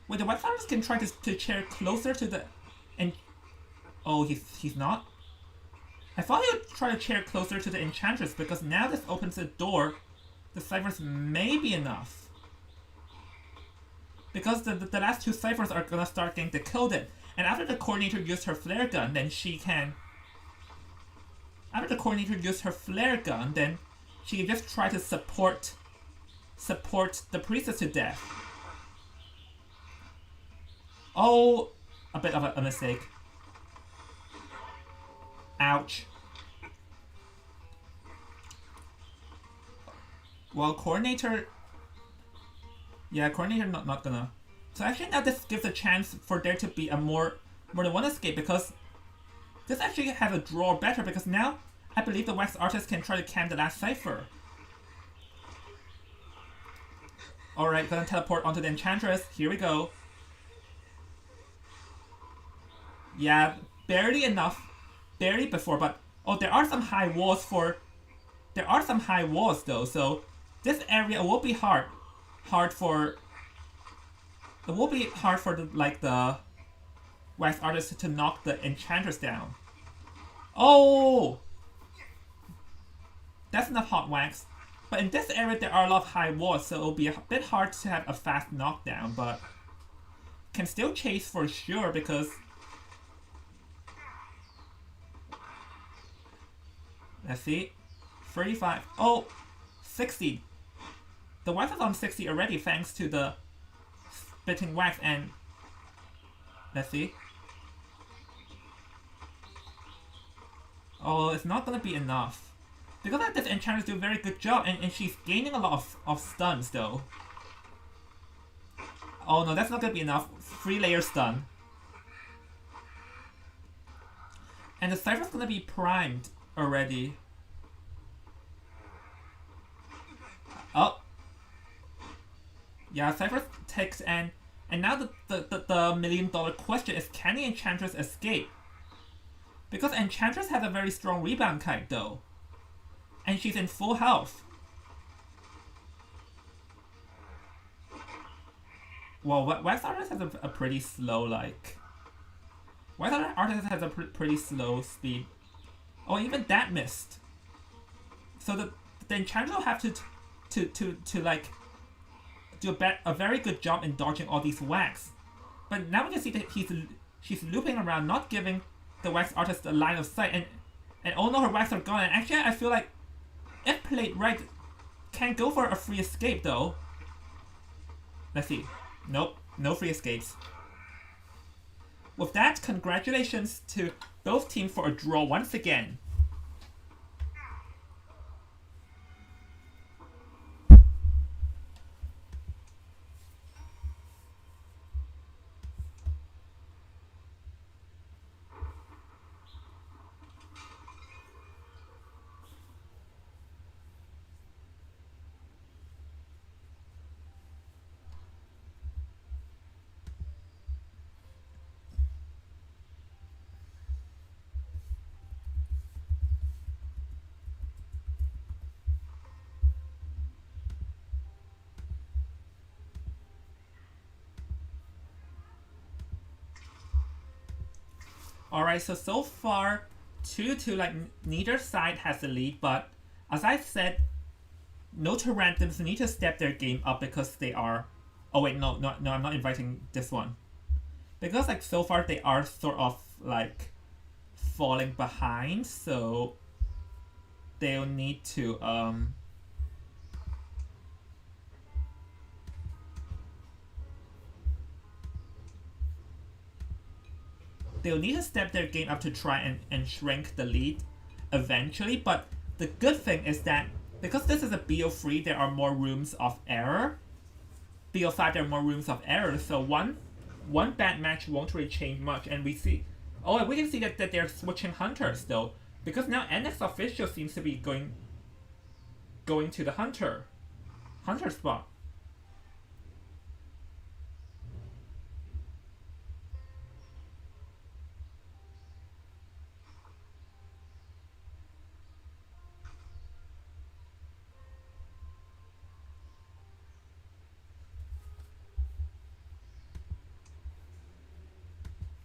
wait, the Wax Artist can try to chair closer to the, and oh, he's not. I thought he would try to chair closer to the Enchantress because now this opens the door. The ciphers may be enough. Because the last 2 ciphers are gonna start getting decoded. And after the coordinator used her flare gun, then she can... After the coordinator used her flare gun, then she can just try to support the Priestess to death. Oh, a bit of a mistake. Ouch. Well, coordinator... Yeah, coordinator not gonna. So actually now this gives a chance for there to be a more than one escape, because this actually has a draw better, because now I believe the Wax Artist can try to camp the last cipher. Alright, gonna teleport onto the Enchantress. Here we go. Yeah, barely enough. Barely before, but oh, there are some high walls though, so this area will be hard for the Wax Artist to knock the Enchantress down. Oh, that's enough hot wax. But in this area there are a lot of high walls, so it'll be a bit hard to have a fast knockdown, but can still chase for sure because let's see, 35. Oh, 60. The wax is on 60 already thanks to the spitting wax, and let's see. Oh, it's not gonna be enough. Because of this, Enchantress do a very good job, and she's gaining a lot of stuns though. Oh no, that's not gonna be enough. 3 layers done. And the Cypher's gonna be primed already. Oh. Yeah, Cypher takes and now the million-dollar question is, can the Enchantress escape? Because Enchantress has a very strong rebound kite though. And she's in full health. Well, Wax Artist has a pretty slow, like... Wax Artist has a pretty slow speed. Oh, even that missed. So the Enchantress will have to like, do a very good job in dodging all these Wax. But now we can see that she's looping around, not giving the Wax Artist a line of sight. And oh no, her Wax are gone. And actually, I feel like, if played right, can go for a free escape though. Let's see. Nope, no free escapes. With that, congratulations to both teams for a draw once again. Alright, so far, 2-2, like, neither side has the lead, but as I said, no two randoms need to step their game up because they are... Oh wait, no, I'm not inviting this one. Because, like, so far they are sort of, like, falling behind, so they'll need to, they'll need to step their game up to try and shrink the lead eventually, but the good thing is that because this is a BO3, there are more rooms of error. BO5, there are more rooms of error, so one bad match won't really change much, and we can see that they're switching hunters though, because now NX official seems to be going to the hunter spot.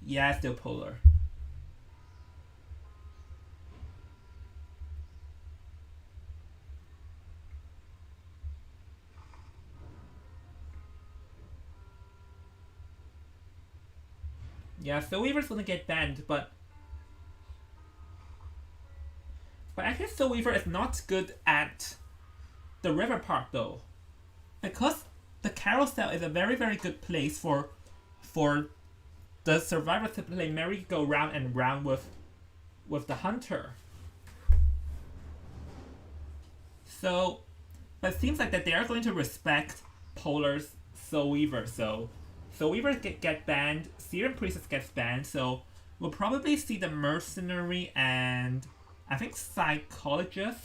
Yeah, still polar. Yeah, Soul Weaver's gonna get banned, but actually Soul Weaver is not good at the river part though, because the carousel is a very good place for the survivor to play merry-go-round and round with the hunter. So, but it seems like that they are going to respect Polar's Soul Weaver. So Soul Weaver get banned, Serum Priestess gets banned. So we'll probably see the Mercenary and I think Psychologist.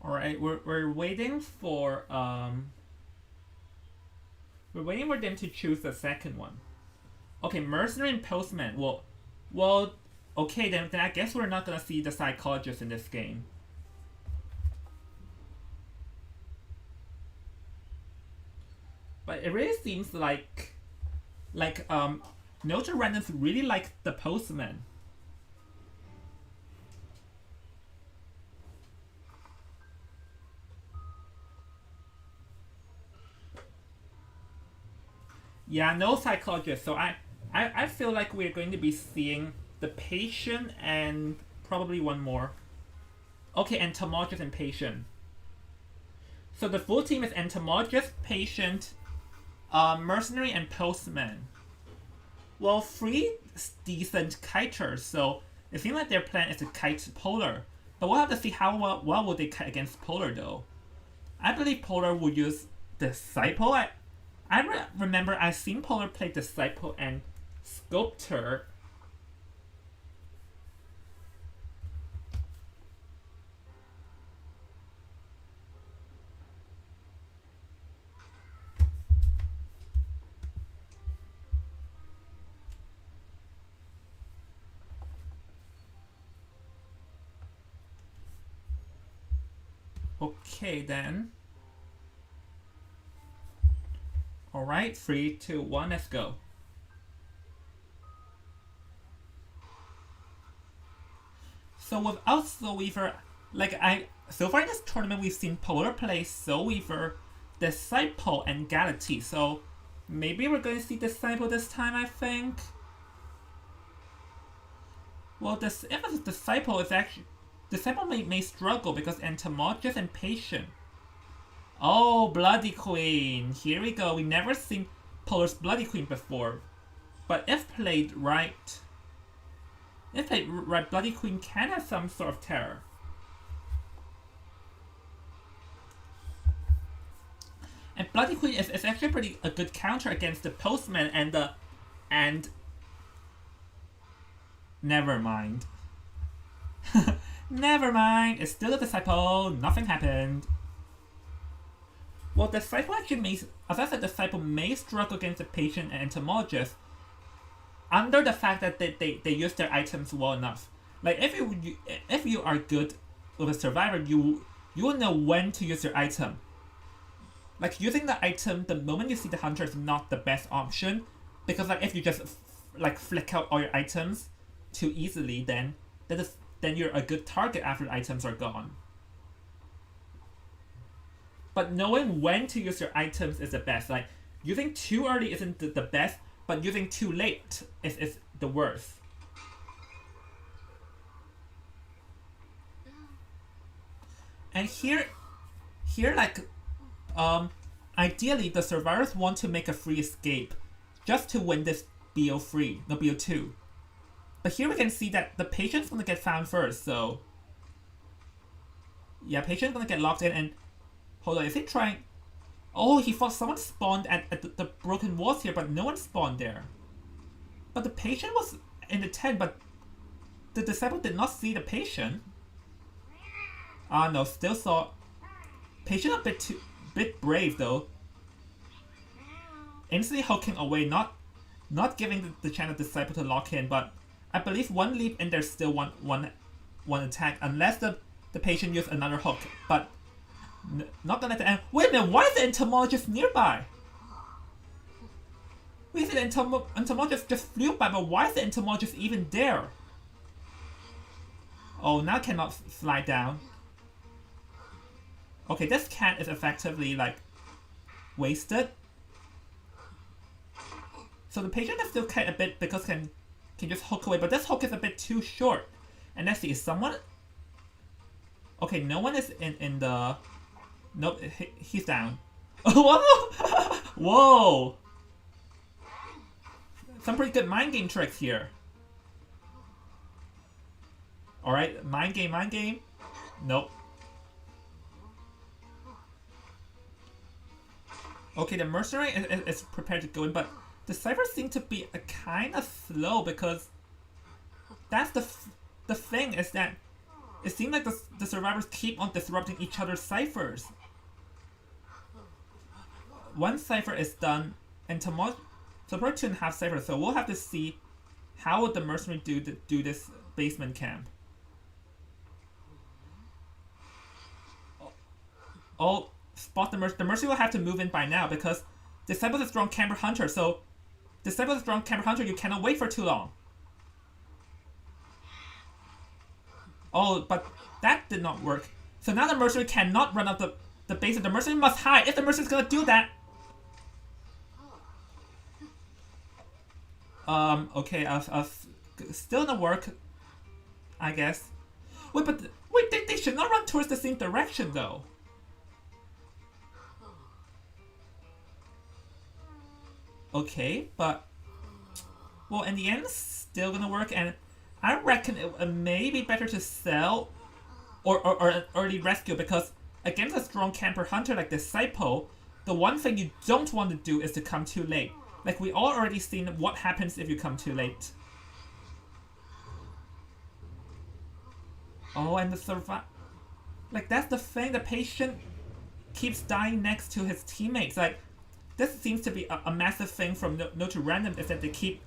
Alright, we're waiting for them to choose the second one. Okay, Mercenary and Postman. Well, okay, then I guess we're not gonna see the Psychologist in this game. But it really seems no two randoms really like the postman. Yeah, no psychologist. So I feel like we're going to be seeing the patient and probably one more. Okay, entomologist and patient. So the full team is entomologist, patient, mercenary, and postman. Well, three decent kiters, so it seems like their plan is to kite Polar. But we'll have to see how well will they kite against Polar though. I believe Polar will use Disciple. I remember I've seen Polar play Disciple and Sculptor. Okay then. Alright, 3, 2, 1, let's go. So without Soul Weaver, so far in this tournament we've seen Polar play Soul Weaver, Disciple, and Galaxy. So maybe we're going to see Disciple this time, I think. Well, if it's Disciple, it's actually Disciple may struggle because Entomologist and Patient. Oh, Bloody Queen. Here we go. We never seen Polar's Bloody Queen before. But if played right, Bloody Queen can have some sort of terror. And Bloody Queen is actually a good counter against the Postman and never mind. Never mind. It's still a Disciple. Nothing happened. Well, Disciple actually as I said, Disciple may struggle against the Patient and Entomologist under the fact that they use their items well enough. Like if you are good with a survivor, you will know when to use your item. Like using the item the moment you see the hunter is not the best option, because like if you just flick out all your items too easily, then you're a good target after the items are gone. But knowing when to use your items is the best. Like using too early isn't the best, but using too late is the worst. And here ideally the survivors want to make a free escape just to win this BO2. But here we can see that the patient's gonna get found first, so yeah, patient's gonna get locked in. And hold on, is he trying? Oh, he thought someone spawned at the broken walls here, but no one spawned there. But the patient was in the tent, but the Disciple did not see the patient. Ah no, still saw patient a bit brave though. Instantly hooking away, not giving the chance of Disciple to lock in, but I believe one leap and there's still one attack unless the patient used another hook, but not gonna let the end. Wait a minute, why is the entomologist nearby? We said the entomologist just flew by, but why is the entomologist even there? Oh, now cannot slide down. Okay, this cat is effectively wasted. So the patient can still kite a bit because can just hook away, but this hook is a bit too short. And let's see, is someone? Okay, no one is in the. Nope, he's down. Whoa! Whoa! Some pretty good mind game tricks here. Alright, mind game. Nope. Okay, the mercenary is prepared to go in, but the ciphers seem to be a kind of slow because that's the thing is that it seems like the survivors keep on disrupting each other's ciphers. One cipher is done, and tomorrow, so probably 2.5 ciphers. So we'll have to see how would the mercenary do this basement camp. Oh, spot the mercenary will have to move in by now because Disciple the strong camper hunter, so disciple the strong camper hunter, you cannot wait for too long. Oh, but that did not work. So now the mercenary cannot run up the base. The mercenary must hide. If the mercenary is gonna do that. Okay, still gonna work, I guess. Wait, but wait, they should not run towards the same direction though. Okay, but well, in the end, it's still gonna work, and I reckon it may be better to sell or an early rescue, because against a strong camper hunter like Disciple, the one thing you don't want to do is to come too late. Like, we all already seen what happens if you come too late. Oh, and the survive. Like, that's the thing, the patient keeps dying next to his teammates. Like, this seems to be a massive thing from No to Random, is that they keep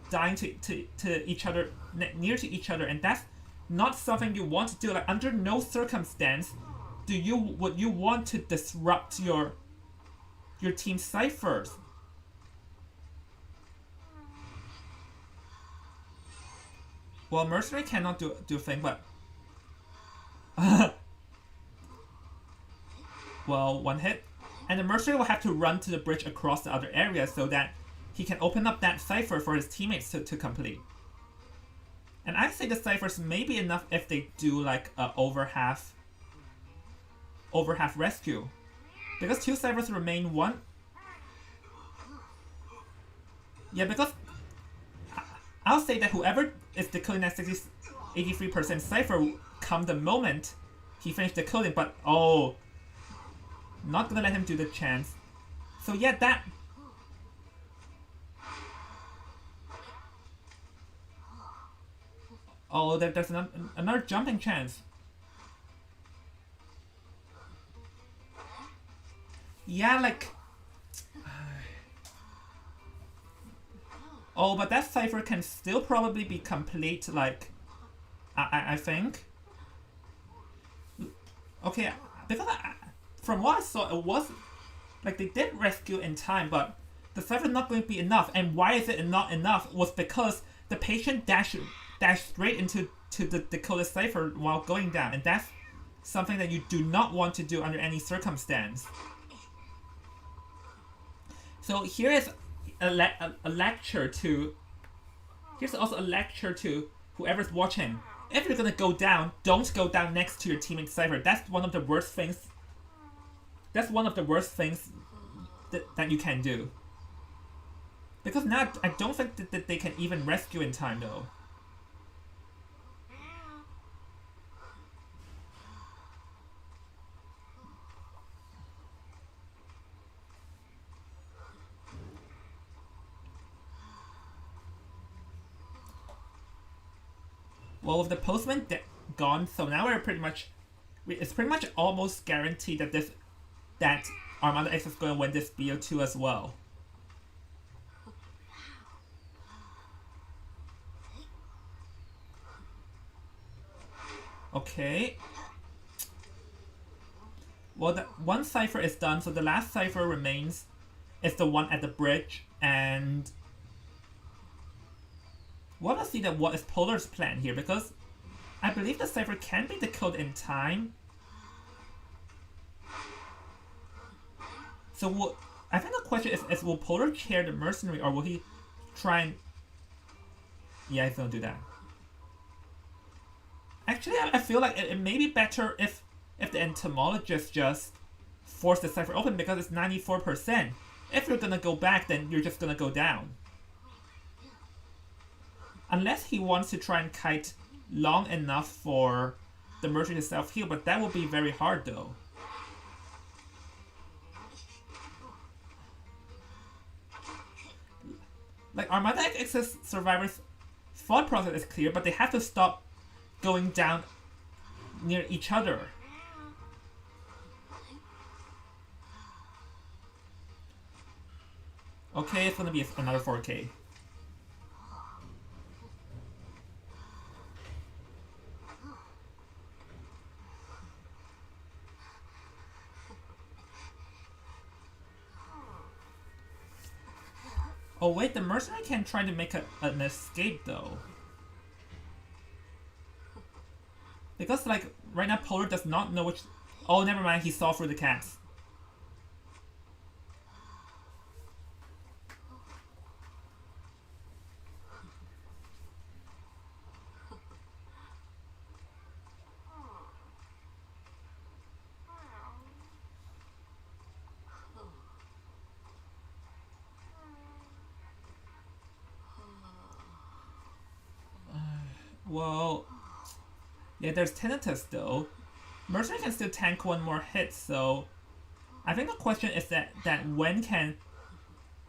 dying to each other, near to each other, and that's not something you want to do. Like, under no circumstance would you want to disrupt your team's ciphers. Well, Mercenary cannot do a thing, but well, one hit, and the Mercenary will have to run to the bridge across the other area so that he can open up that cipher for his teammates to complete. And I'd say the ciphers may be enough if they do like a over half rescue, because 2 ciphers remain 1. Yeah, because I'll say that whoever is decoding that 83% cipher come the moment he finished decoding, but oh, not gonna let him do the chance. So yeah, that. Oh, there's another jumping chance. Yeah, like. Oh, but that cipher can still probably be complete, like, I think. Okay, because from what I saw, it was, like, they did rescue in time, but the cipher is not going to be enough. And why is it not enough was because the patient dashed straight into the decoded cipher while going down, and that's something that you do not want to do under any circumstance. So here is a lecture to. Here's also a lecture to whoever's watching. If you're gonna go down, don't go down next to your teammate cipher. That's one of the worst things. That's one of the worst things that you can do. Because now I don't think that they can even rescue in time though. Well, with the postman gone, so now it's pretty much almost guaranteed that Armada X is going to win this BO2 as well. Okay. Well, the one cipher is done, so the last cipher remains is the one at the bridge, and well, let's see what is Polar's plan here, because I believe the cipher can be decoded in time. So I think the question is will Polar chair the mercenary, or will he try and... Yeah, he's gonna do that. Actually, I feel like it may be better if the entomologist just force the cipher open, because it's 94%. If you're gonna go back, then you're just gonna go down. Unless he wants to try and kite long enough for the merchant to self-heal, but that will be very hard though. Like, Armada X's survivors' thought process is clear, but they have to stop going down near each other. Okay, it's gonna be another 4K. Oh wait, the mercenary can try to make an escape though. Because like right now Polar does not know which. Oh, never mind. He saw through the cats. Well, yeah, there's Tinnitus though. Mercenary can still tank one more hit, so I think the question is that when can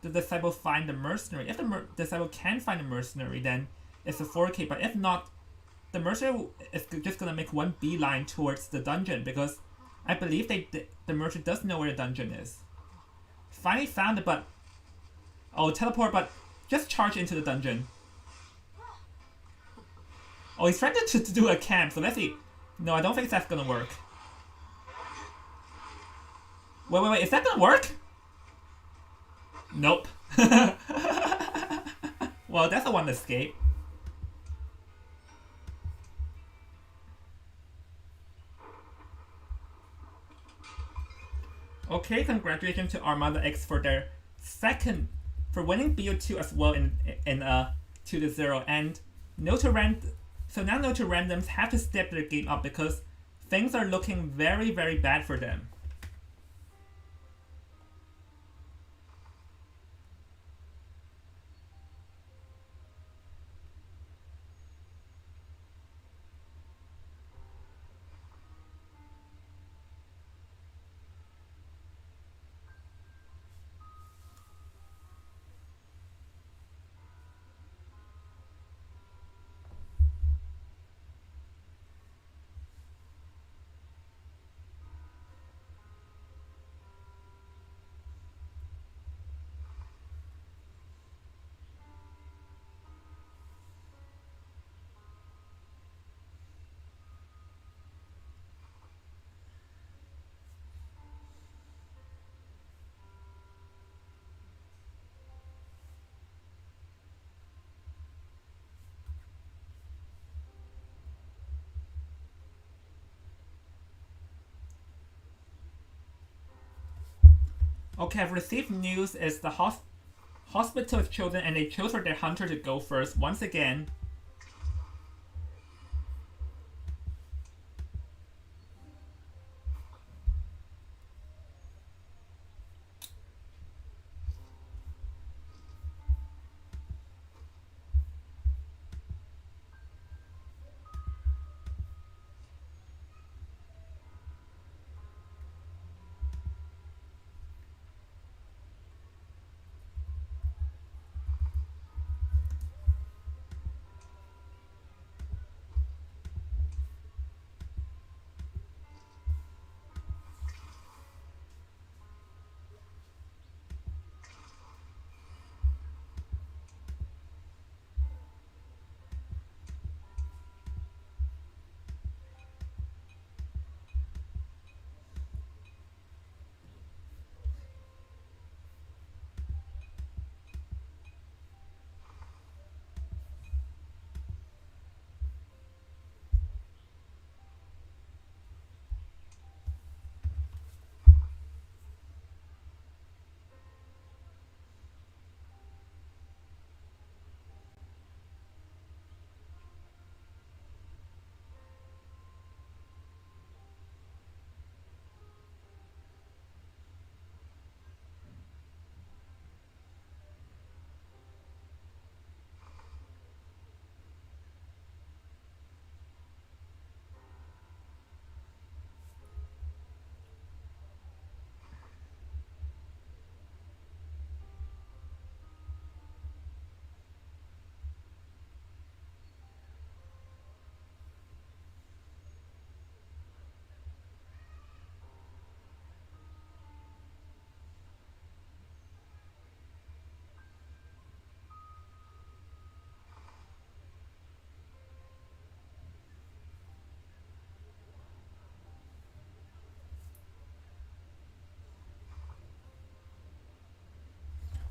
the disciple find the mercenary? If the disciple can find the mercenary, then it's a 4K. But if not, the mercenary is just gonna make one beeline towards the dungeon because I believe the merchant does know where the dungeon is. Finally found it, but oh, teleport, but just charge into the dungeon. Oh, he's trying to do a camp, so let's see. No, I don't think that's gonna work. Wait, is that gonna work? Nope. Well, that's a one escape. Okay, congratulations to Armada X for their second, for winning BO2 as well in 2-0, and so now No to Randoms have to step their game up because things are looking very, very bad for them. Okay, I've received news is the hospital is chosen and they chose for their hunter to go first once again.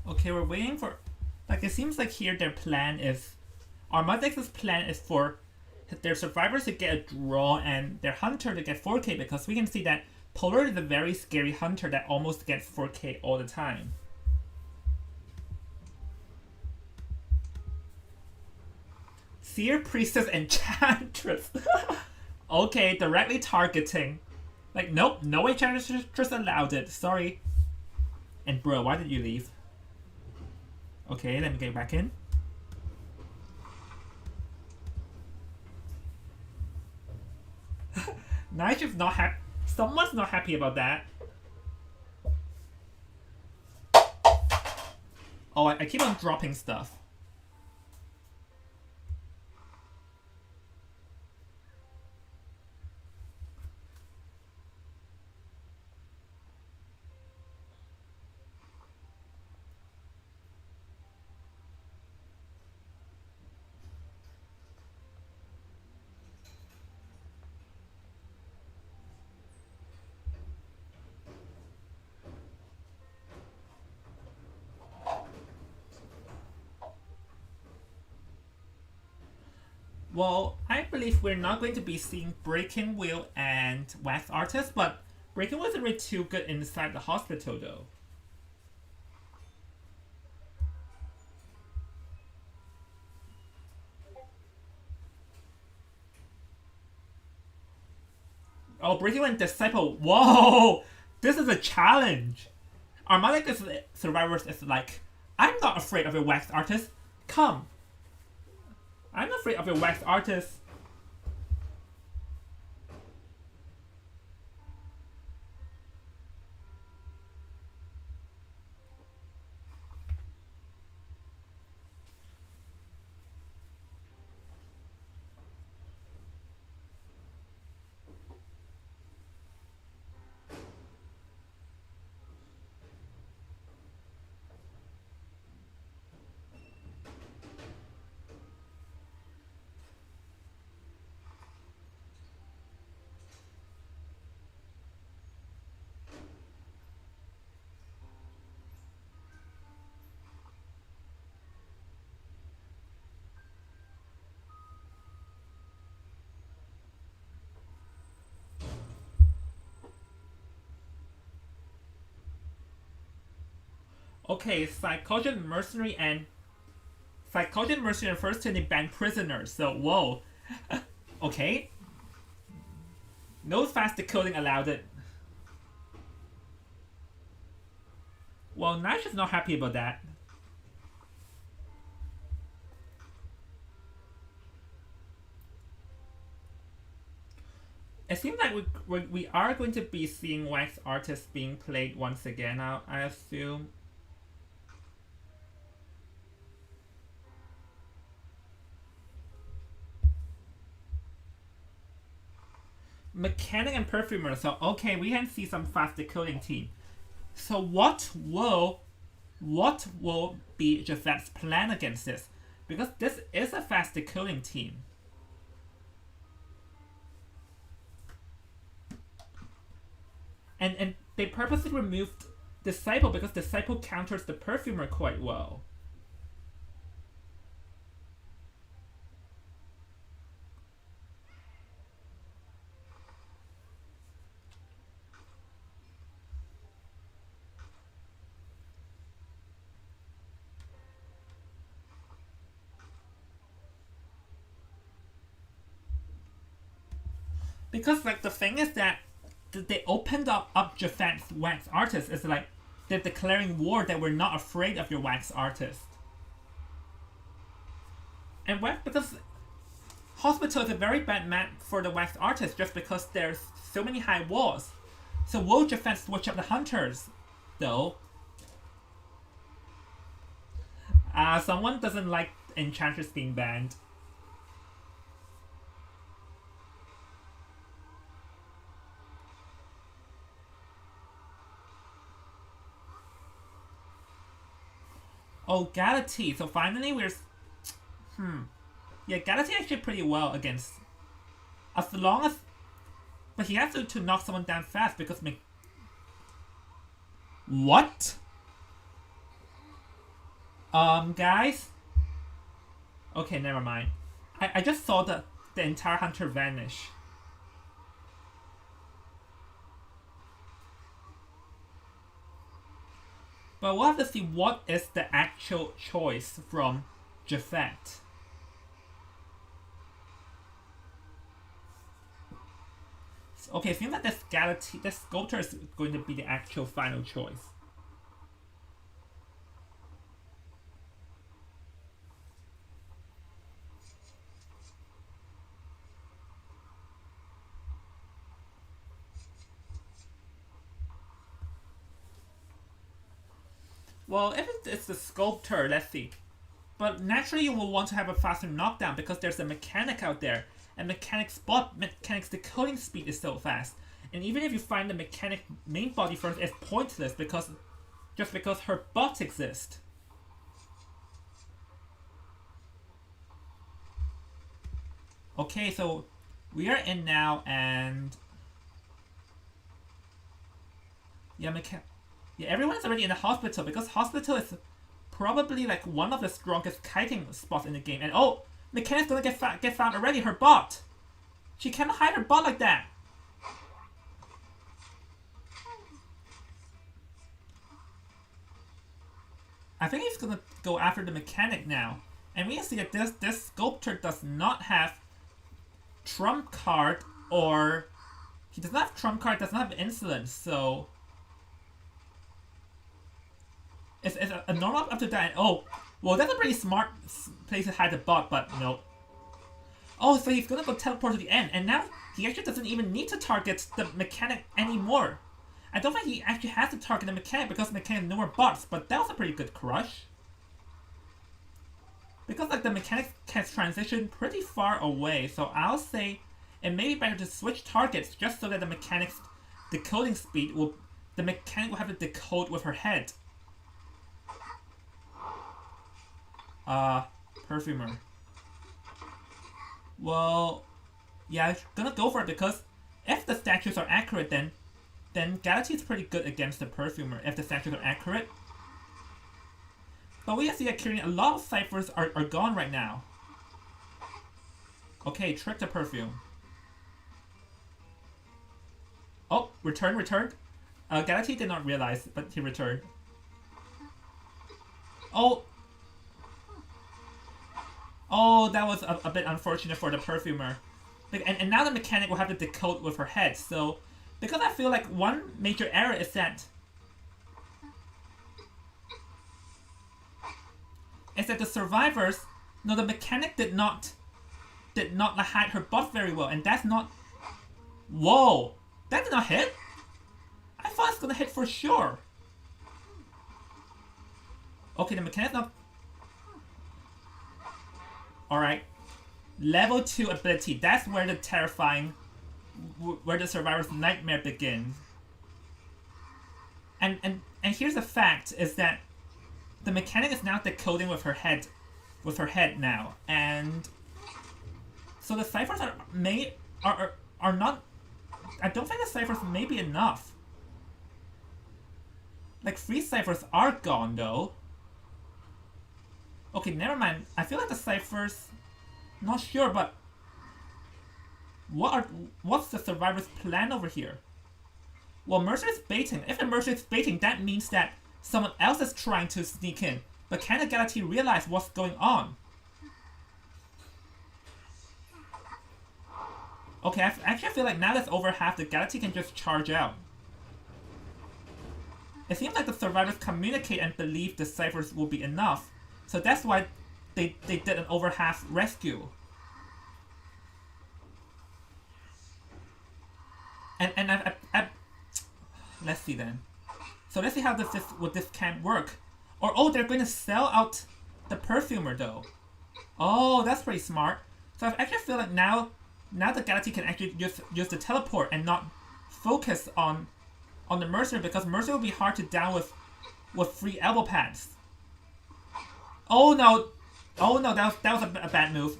Okay, we're waiting for Like, it seems like here their plan is... Armada X's plan is for their survivors to get a draw and their hunter to get 4K, because we can see that Polar is a very scary hunter that almost gets 4K all the time. Seer, Priestess, Enchantress. Okay, directly targeting. Like, nope, no Enchantress allowed it. Sorry. And bro, why did you leave? Okay, let me get back in. Nice is not happy. Someone's not happy about that. Oh, I keep on dropping stuff. Well, I believe we're not going to be seeing Breaking Wheel and Wax Artist, but Breaking Wheel isn't really too good inside the hospital, though. Oh, Breaking Wheel and Disciple. Whoa! This is a challenge! Armada Survivors is like, I'm not afraid of your Wax Artist. Come. I'm not afraid of your Wax Artist. Okay, Psychological Mercenary and Psychological Mercenary refers to the banned prisoners. So, whoa. Okay. No fast decoding allowed it. Well, Nash is not happy about that. It seems like we are going to be seeing Wax Artist being played once again, I assume. Mechanic and Perfumer. So, okay, we can see some fast decoding team. So what will be Japhet's plan against this? Because this is a fast decoding team. And they purposely removed Disciple because Disciple counters the Perfumer quite well. Because, like, the thing is that they opened up Japhet's Wax Artist. It's like they're declaring war that we're not afraid of your Wax Artist. And because Hospital is a very bad map for the Wax Artist just because there's so many high walls. So will Japhet switch up the Hunters, though? Someone doesn't like Enchantress being banned. Oh, Galatea. So finally we're... Yeah, Galatea actually pretty well against... As long as... But he has to knock someone down fast because... What? Guys. Okay, never mind. I just saw the entire hunter vanish. But we'll have to see what is the actual choice from Japhet. Okay, it seems like this sculptor is going to be the actual final choice. Well, if it's the sculptor, let's see. But naturally, you will want to have a faster knockdown because there's a mechanic out there, and mechanic's decoding speed is so fast. And even if you find the mechanic main body first, it's pointless because her bot exists. Okay, so we are in now, and yeah, everyone's already in the hospital because hospital is probably like one of the strongest kiting spots in the game. And oh, Mechanic's gonna get found already. Her bot. She cannot hide her bot like that. I think he's gonna go after the mechanic now. And we can see that this sculptor does not have trump card, or he does not have trump card, does not have insolence, so it's a normal up to that. Oh, well, that's a pretty smart place to hide the bot, but no. Oh, so he's gonna go teleport to the end, and now he actually doesn't even need to target the mechanic anymore. I don't think he actually has to target the mechanic because the mechanic has no more bots, but that was a pretty good crush. Because like the mechanic can transition pretty far away, so I'll say it may be better to switch targets just so that the mechanic's decoding speed the mechanic will have to decode with her head. Perfumer. Well, yeah, I'm gonna go for it because if the statues are accurate, then Galaxy is pretty good against the Perfumer if the statues are accurate. But we see that a lot of ciphers are gone right now. Okay, trick the Perfume. Oh, returned. Galaxy did not realize, but he returned. Oh, that was a bit unfortunate for the Perfumer. And now the mechanic will have to decode with her head, so because I feel like one major error is that the survivors, no, the mechanic did not hide her buff very well, and that's not. Whoa, that did not hit. I thought it's gonna hit for sure. Okay, the mechanic's not. All right, level 2 ability. That's where the where the survivor's nightmare begins. And here's the fact is that the mechanic is now decoding with her head now, and so the ciphers are not. I don't think the ciphers may be enough. Like 3 ciphers are gone though. Okay, never mind. I feel like the ciphers, not sure, but what's the survivor's plan over here? Well, Mercer is baiting. If the Mercer is baiting, that means that someone else is trying to sneak in. But can the Galaxy realize what's going on? Okay, I actually feel like now that's over half, the Galaxy can just charge out. It seems like the survivors communicate and believe the ciphers will be enough. So that's why they did an over half rescue. And let's see then. So let's see how this can work. Or oh, they're going to sell out the Perfumer though. Oh, that's pretty smart. So I actually feel like now the Galaxy can actually use the teleport and not focus on the Mercer, because Mercer will be hard to down with 3 elbow pads. Oh no, that was a bad move.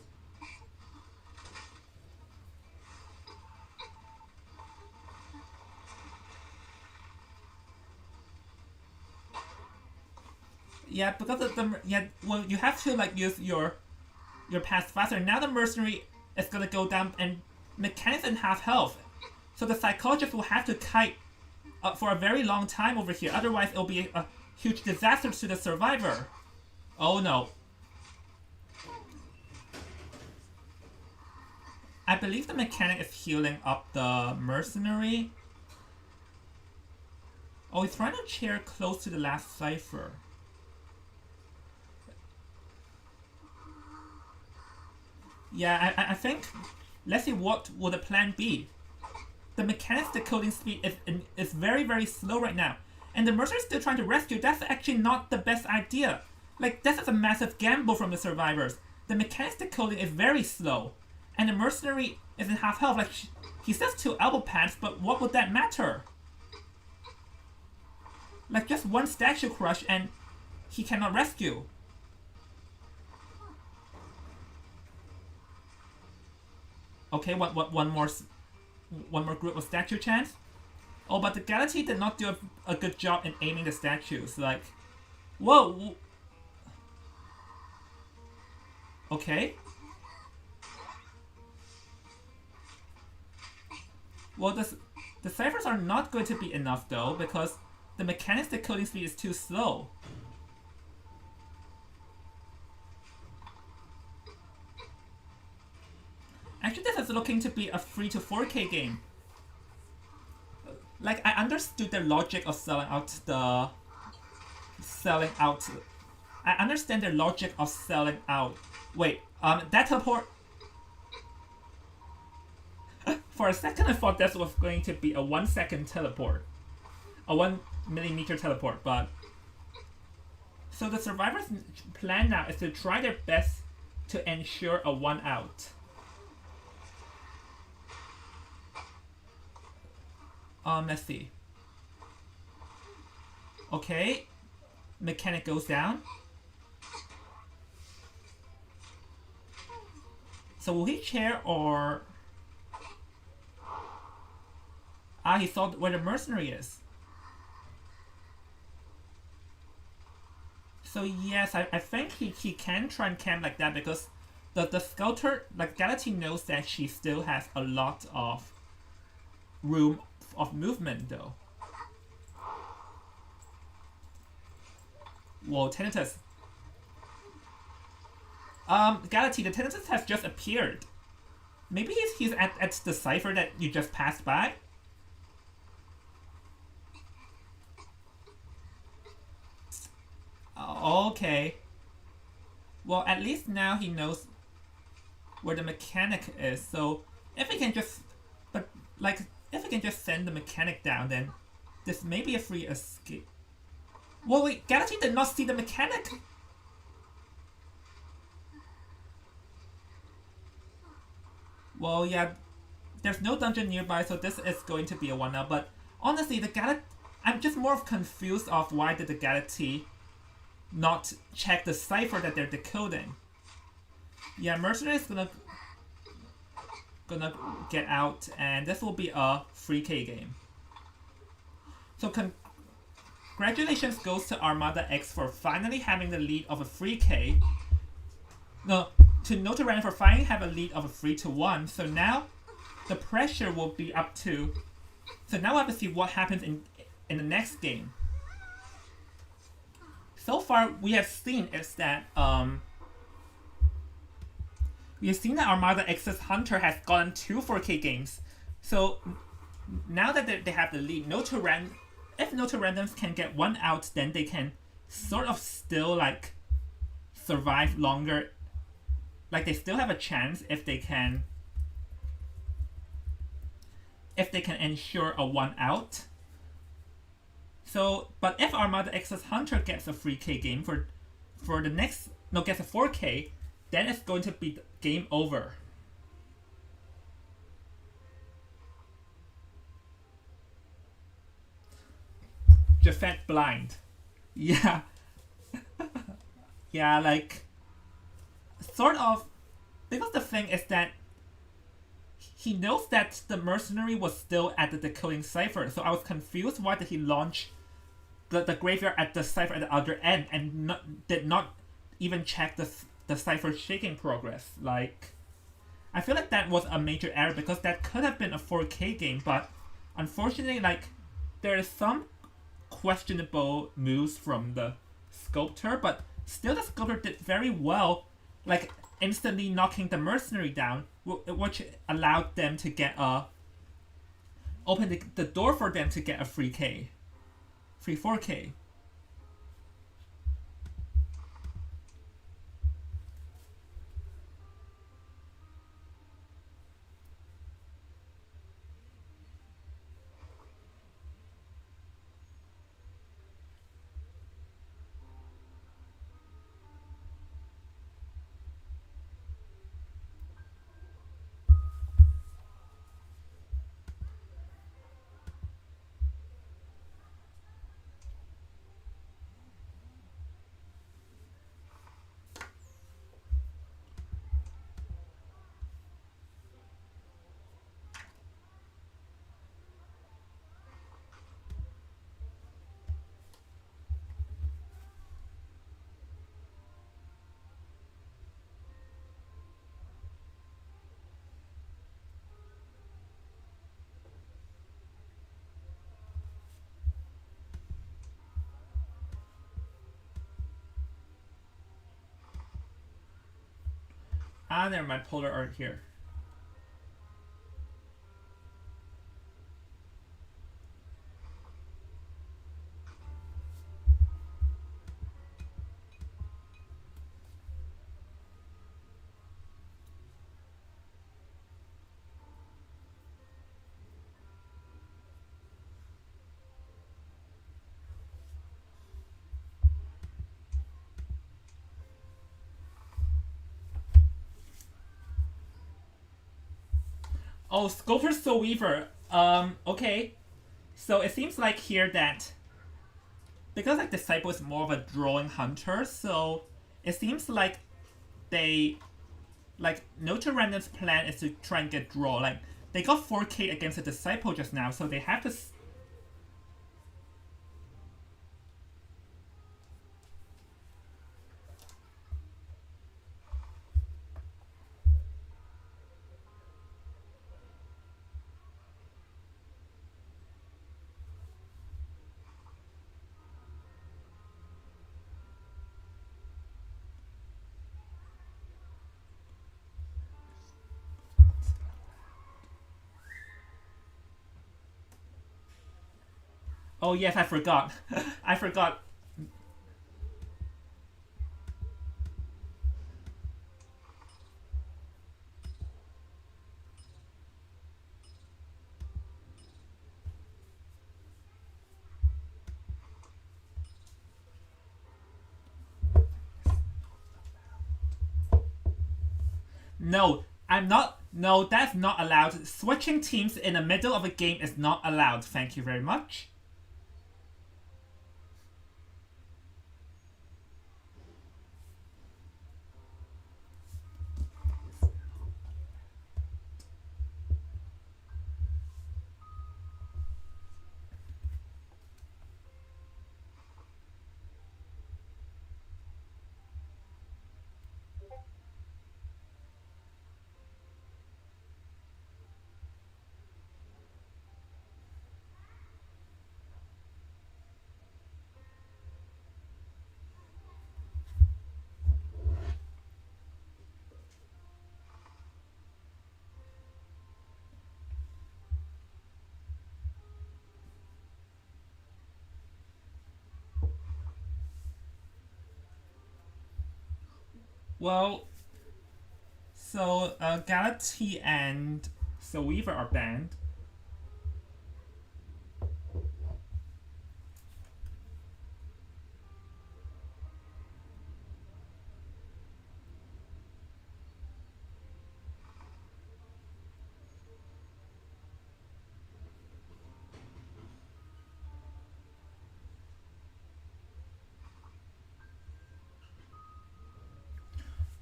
Yeah, because of well, you have to like use your pass faster. Now the mercenary is gonna go down and mechanics in half health. So the psychologist will have to kite for a very long time over here. Otherwise, it'll be a huge disaster to the survivor. Oh no. I believe the mechanic is healing up the mercenary. Oh, he's trying to chair close to the last cipher. Yeah, I think. Let's see what will the plan be. The mechanic's decoding speed is very, very slow right now. And the mercenary is still trying to rescue. That's actually not the best idea. Like, this is a massive gamble from the survivors. The mechanic's decoding is very slow. And the mercenary is in half health. Like, he says 2 elbow pads, but what would that matter? Like, just one statue crush and he cannot rescue. Okay, one more group of statue chance. Oh, but the Galaxy did not do a good job in aiming the statues. Like, whoa. Okay. Well, the ciphers are not going to be enough though, because the mechanic's decoding speed is too slow. Actually, this is looking to be a 3 to 4K game. Like, I understood the logic of selling out. I understand the logic of selling out. Wait, that teleport. For a second, I thought this was going to be a 1 second teleport, a 1 millimeter teleport, but. So the survivors' plan now is to try their best to ensure a 1 out. Let's see. Okay. Mechanic goes down. So will he chair or... he saw where the mercenary is. So yes, I think he can try and camp like that because the sculptor, like Galaxy knows that she still has a lot of room of movement though. Whoa, Tinnitus. Galaxy, the Tinnitus has just appeared. Maybe he's at the cipher that you just passed by? Okay. Well, at least now he knows where the mechanic is, so if we can just... But, like, if we can just send the mechanic down, then this may be a free escape. Well, wait, Galaxy did not see the mechanic? Well, yeah, there's no dungeon nearby, so this is going to be a 1-up, but honestly, I'm just more confused of why did the Galaxy not check the cipher that they're decoding. Yeah, Mercenary is gonna get out, and this will be a 3K game. So congratulations goes to Armada X for finally having the lead of a 3K. No, to Notarand for finally having a lead of a 3-1. So now the pressure will be up to. So now I have to see what happens in the next game. So far, we have seen is that we have seen that Armada X's Hunter has gotten 2 4K games. So now that they have the lead, if Notarandoms can get 1 out, then they can sort of still like survive longer. Like they still have a chance if they can ensure a 1 out. So, but if Armada X's Hunter gets a 3K game for the next, gets a 4K, then it's going to be game over. Jafet blind. Yeah. Yeah, like, sort of, because the thing is that he knows that the mercenary was still at the decoding cipher, so I was confused why did he launch the graveyard at the cipher at the other end and did not even check the cipher shaking progress. Like, I feel like that was a major error because that could have been a 4K game, but unfortunately, like, there is some questionable moves from the sculptor, but still the sculptor did very well, like instantly knocking the mercenary down, which allowed them to get open the door for them to get a free 4K. Ah, never mind. Polar art here. Oh, Sculptor Soul Weaver. Okay. So it seems like here that because like Disciple is more of a drawing hunter, so it seems like they like No to Random's plan is to try and get draw. Like they got 4K against the Disciple just now, so they have to. Oh yes, I forgot. I forgot. No, I'm not. No, that's not allowed. Switching teams in the middle of a game is not allowed. Thank you very much. Well, so Galaxy and Soul Weaver are banned.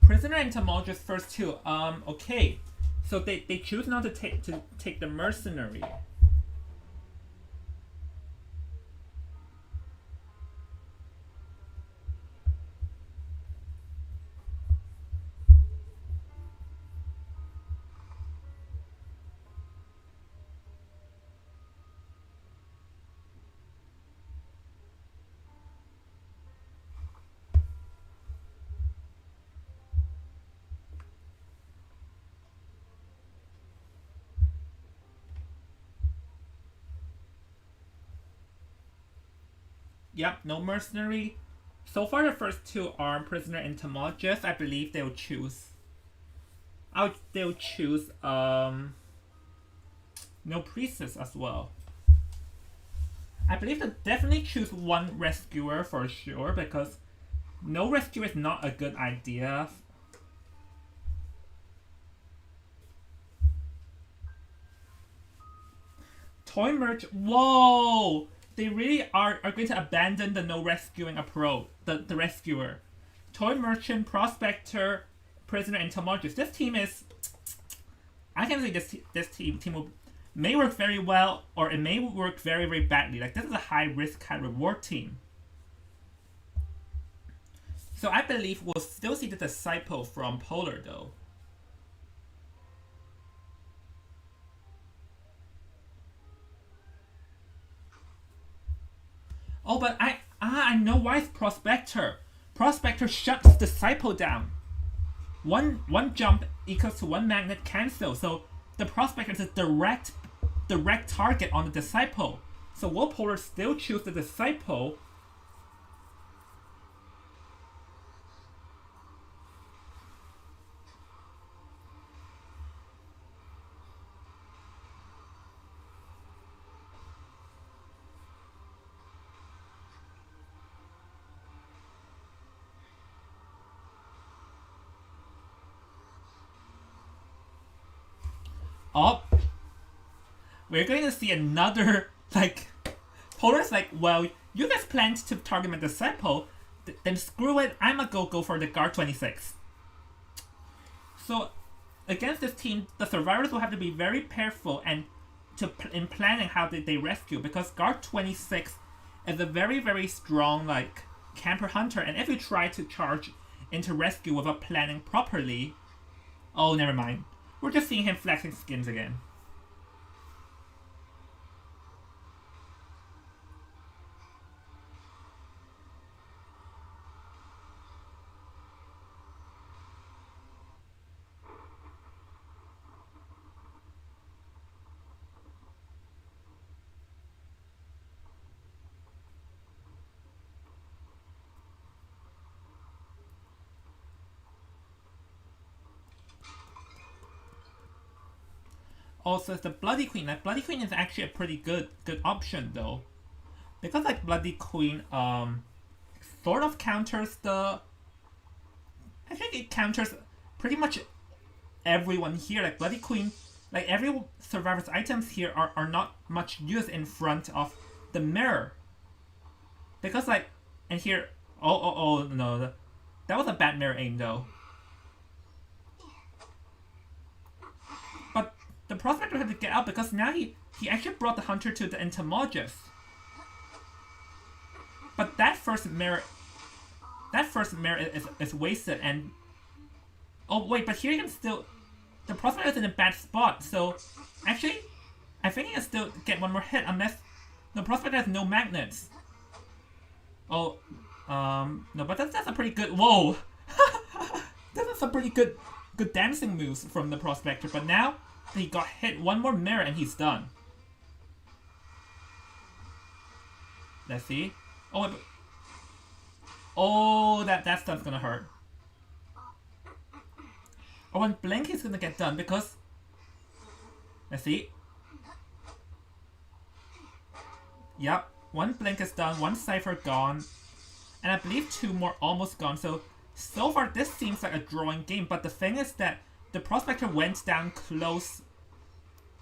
Prisoner and Entomologist first two. Okay. So they choose not to take the mercenary. Yep, no mercenary. So far, the first two are prisoner and entomologist. I believe they'll choose. They'll choose no priestess as well. I believe they'll definitely choose one rescuer for sure because no rescuer is not a good idea. Toy merch. Whoa! They really are going to abandon the no rescuing approach. The rescuer. Toy merchant, prospector, prisoner, and entomologist. This team is. I can say this team may work very well, or it may work very, very badly. Like, this is a high risk, high reward team. So I believe we'll still see the disciple from Polar, though. Oh, but I know why it's Prospector. Prospector shuts Disciple down. One jump equals to one magnet cancel, so the Prospector is a direct target on the Disciple. So will Polar still choose the Disciple? Oh, we're going to see another, like, Polar's like, well, you guys planned to target my Disciple, then screw it, I'ma go for the Guard 26. So, against this team, the survivors will have to be very careful and in planning how they rescue, because Guard 26 is a very, very strong, like, camper hunter, and if you try to charge into rescue without planning properly, oh, never mind. We're just seeing him flexing skins again. Also, the Bloody Queen. Like, Bloody Queen is actually a pretty good option though, because like Bloody Queen sort of counters the. I think it counters pretty much everyone here. Like Bloody Queen, like every survivor's items here are not much used in front of the mirror, because like and here oh no, that was a bad mirror aim though. But the prospector had to get out because now he actually brought the hunter to the entomologist. But that first mirror is wasted, and oh wait, but here you can still, the prospector is in a bad spot, so actually I think he can still get one more hit unless the prospector has no magnets. Oh, no, but that's a pretty good, whoa. That's a pretty good dancing moves from the prospector, but now he got hit one more mirror and he's done. Let's see. Oh, wait, oh, that stuff's gonna hurt. Oh, and Blink is gonna get done because, let's see. Yep, one Blink is done, one Cypher gone, and I believe two more almost gone. So far this seems like a drawing game, but the thing is that the prospector went down close.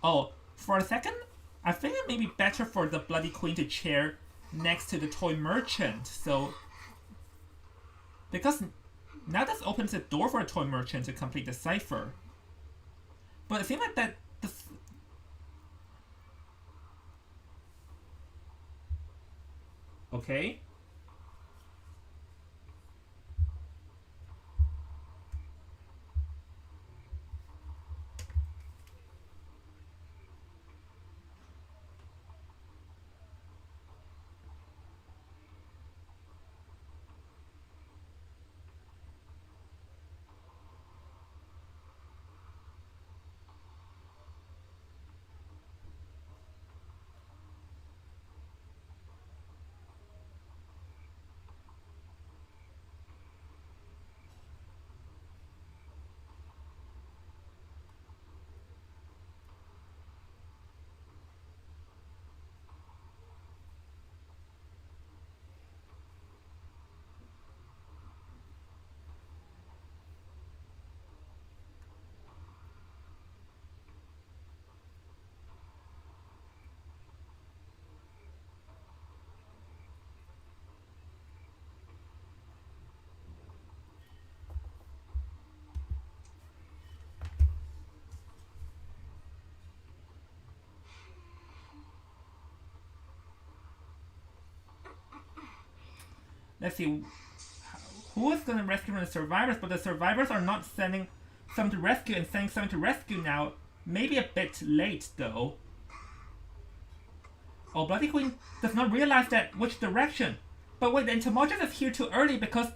Oh, for a second, I think it may be better for the Bloody Queen to chair next to the toy merchant. So, because now this opens the door for a toy merchant to complete the cipher. But it seems like that okay. Let's see. Who is going to rescue the survivors? But the survivors are not sending some to rescue, and sending some to rescue now. Maybe a bit late, though. Oh, Bloody Queen does not realize that which direction. But wait, the Entomologist is here too early because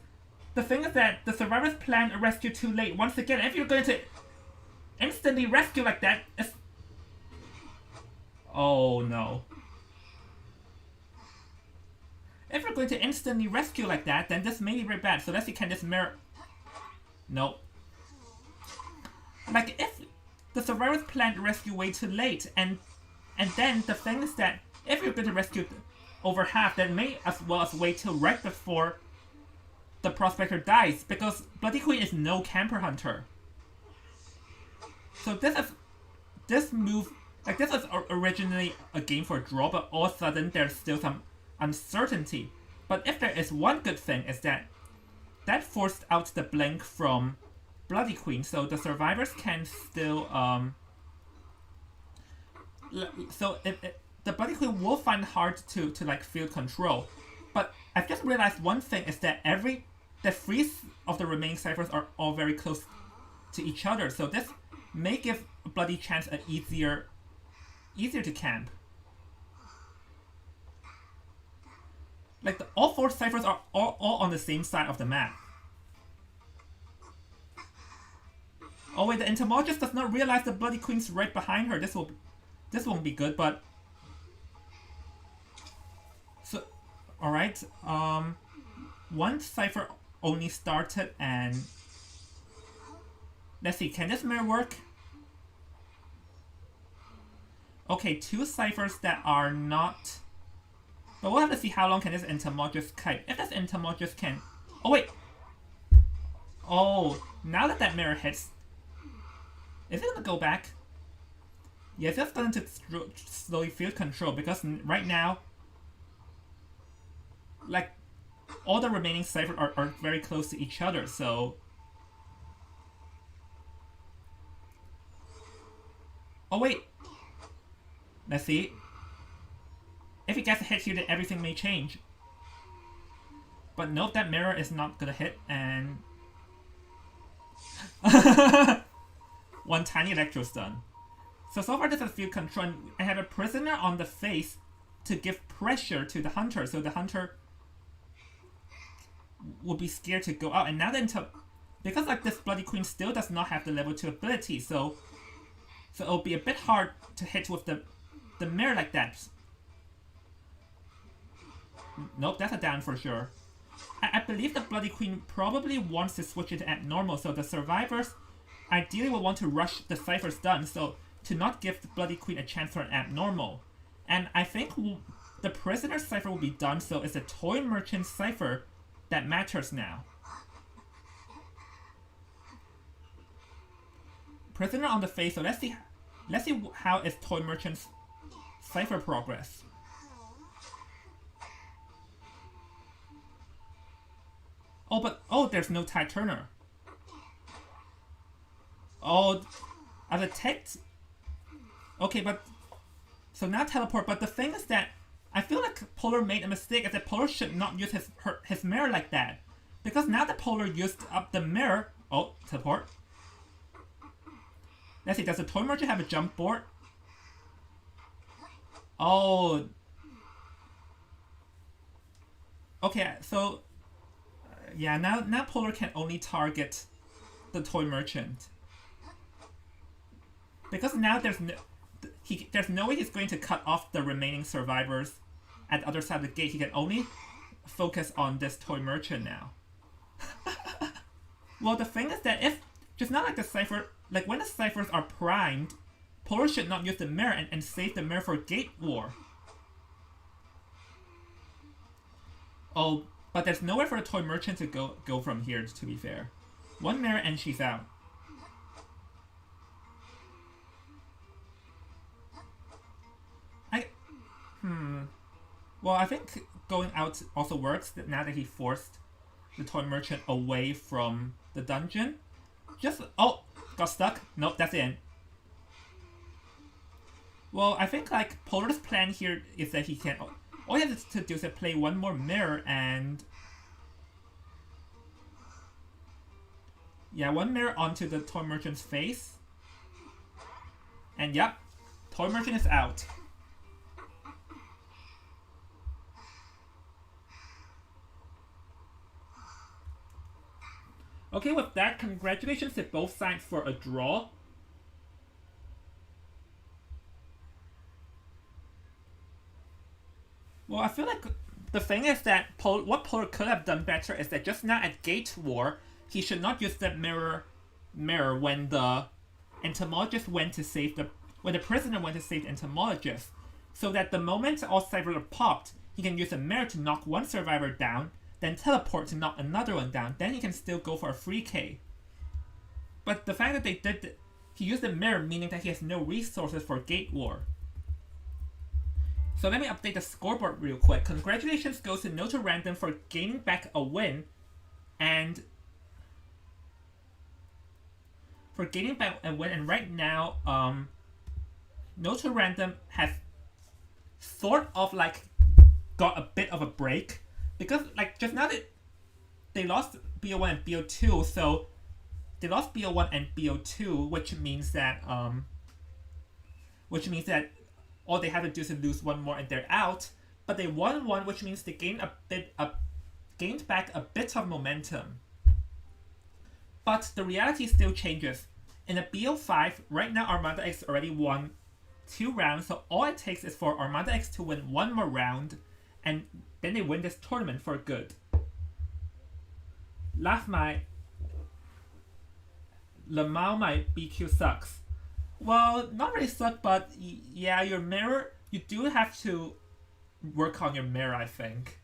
the thing is that the survivors planned a rescue too late. Once again, if you're going to instantly rescue like that, it's... Oh, no. If you're going to instantly rescue like that, then this may be very bad. So let's see, can this mirror... Nope. Like, if the survivors planned rescue way too late, and then the thing is that if you're going to rescue over half, then may as well as wait till right before the Prospector dies, because Bloody Queen is no camper hunter. So this move, like this was originally a game for a draw, but all of a sudden there's still some uncertainty. But if there is one good thing, is that forced out the blink from Bloody Queen, so the survivors can still so the Bloody Queen will find it hard to like field control. But I've just realized one thing is that the three of the remaining ciphers are all very close to each other, so this may give Bloody Chance an easier to camp. Like all four ciphers are all on the same side of the map. Oh wait, the Entomologist does not realize the Bloody Queen's right behind her. This won't be good, but so alright. One cipher only started, and let's see, can this mirror work? Okay, two ciphers that are not. But we'll have to see how long can this Entomologist kite. If this Entomologist can... Oh wait! Oh, now that mirror hits... Is it gonna go back? Yes, it's going to slowly field control, because right now, like, all the remaining ciphers are very close to each other, so... Oh wait! Let's see. If it gets a hit here, then everything may change. But nope, that mirror is not gonna hit, and... One tiny electro stun. So far this is field control, and I have a prisoner on the face to give pressure to the hunter, so the hunter will be scared to go out. And now then, because like this Bloody Queen still does not have the level 2 ability, so it'll be a bit hard to hit with the mirror like that. Nope, that's a down for sure. I believe the Bloody Queen probably wants to switch it at normal, so the survivors ideally will want to rush the ciphers done, so to not give the Bloody Queen a chance for an abnormal. And I think the prisoner cipher will be done, so it's a Toy Merchant cipher that matters now. Prisoner on the face, so let's see how is Toy Merchant's cipher progress. Oh, there's no Tide Turner. Oh, I've attacked. Okay, but so now teleport. But the thing is that I feel like Polar made a mistake. Is that Polar should not use his mirror like that, because now that Polar used up the mirror. Oh, teleport. Let's see. Does the Toy Merchant have a jump board? Oh. Okay, so yeah, now Polar can only target the Toy Merchant, because now there's no way he's going to cut off the remaining survivors at the other side of the gate. He can only focus on this Toy Merchant now. Well, the thing is that if just not like the cipher, like when the ciphers are primed, Polar should not use the mirror and save the mirror for Gate War. Oh, but there's nowhere for a Toy Merchant to go from here, to be fair. One mirror and she's out. Well, I think going out also works now that he forced the Toy Merchant away from the dungeon. Oh, got stuck. Nope, that's the end. Well, I think like Polar's plan here is that he can... All he has to do is to play one more mirror, and Yeah, one mirror onto the toy merchant's face. And yep, toy merchant is out. Okay, with that, congratulations to both sides for a draw. Well, I feel like the thing is that what Polar could have done better is that just now at Gate War, he should not use that mirror when the entomologist went to save when the prisoner went to save the entomologist, so that the moment all Cyberlord are popped, he can use a mirror to knock one survivor down, then teleport to knock another one down. Then he can still go for a free K. But the fact that he used the mirror, meaning that he has no resources for Gate War. So let me update the scoreboard real quick. Congratulations goes to No to Random for gaining back a win, and and right now, No to Random has sort of like got a bit of a break, because like just now they lost BO1 and BO2, so they lost BO1 and BO2, which means that all they have to do is lose one more and they're out. But they won one, which means they gained back a bit of momentum. But the reality still changes. In a BO5, right now Armada X already won 2 rounds, so all it takes is for Armada X to win one more round, and then they win this tournament for good. Lamau, my BQ sucks. Well, not really suck, but yeah, your mirror, you do have to work on your mirror, I think.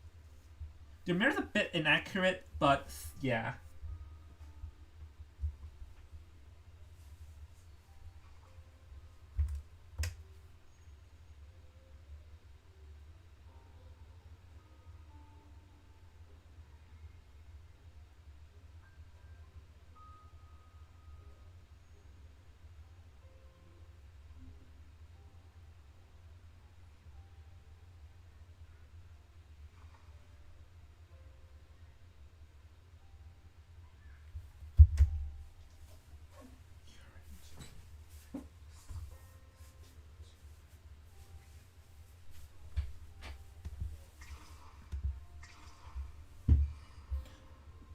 Your mirror's a bit inaccurate, but yeah.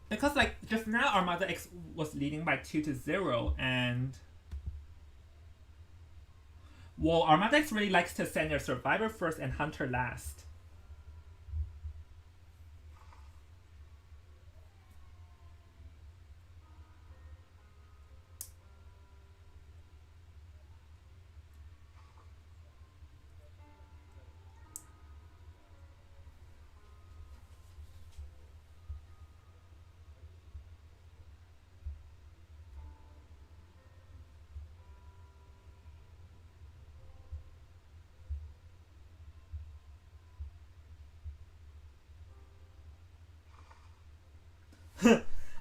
Because like just now Armada X was leading by 2-0, and well, Armada X really likes to send their survivor first and hunter last.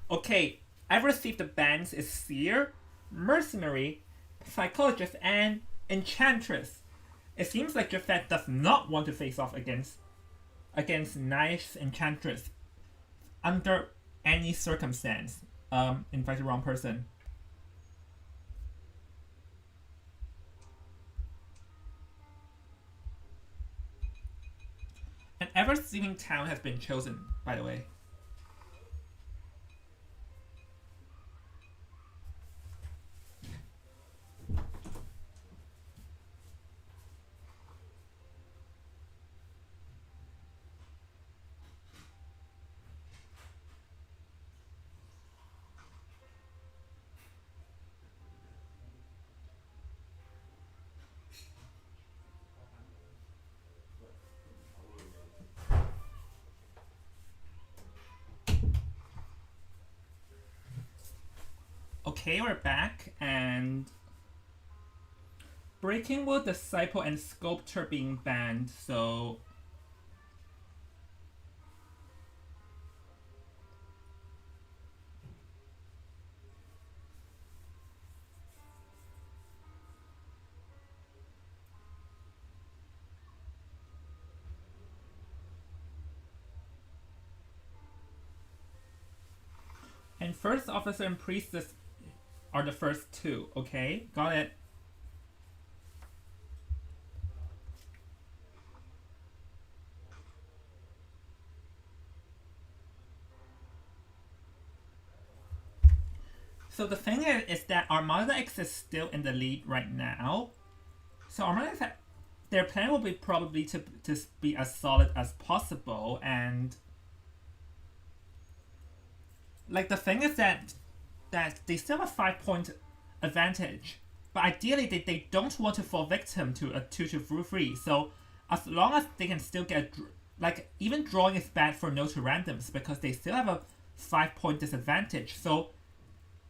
Okay, I've received the bans is Seer, Mercenary, Psychologist, and Enchantress. It seems like Jafet does not want to face off against nice Enchantress under any circumstance. Invite the wrong person. An ever-seeming town has been chosen, by the way. Okay, we're back, and Breaking Will, Disciple, and Sculptor being banned, so And First Officer and Priestess are the first two, okay? Got it. So the thing is that Armada X is still in the lead right now. So Armada X, their plan will be probably to be as solid as possible, and like the thing is that they still have 5-point advantage, but ideally they don't want to fall victim to a 2-3. So as long as they can still get like even drawing is bad for no to randoms because they still have a 5-point disadvantage. So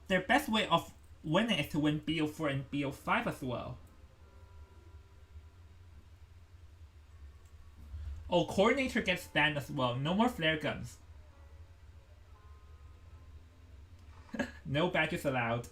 their best way of winning is to win BO4 and BO5 as well. Oh, Coordinator gets banned as well. No more flare guns. No badges allowed.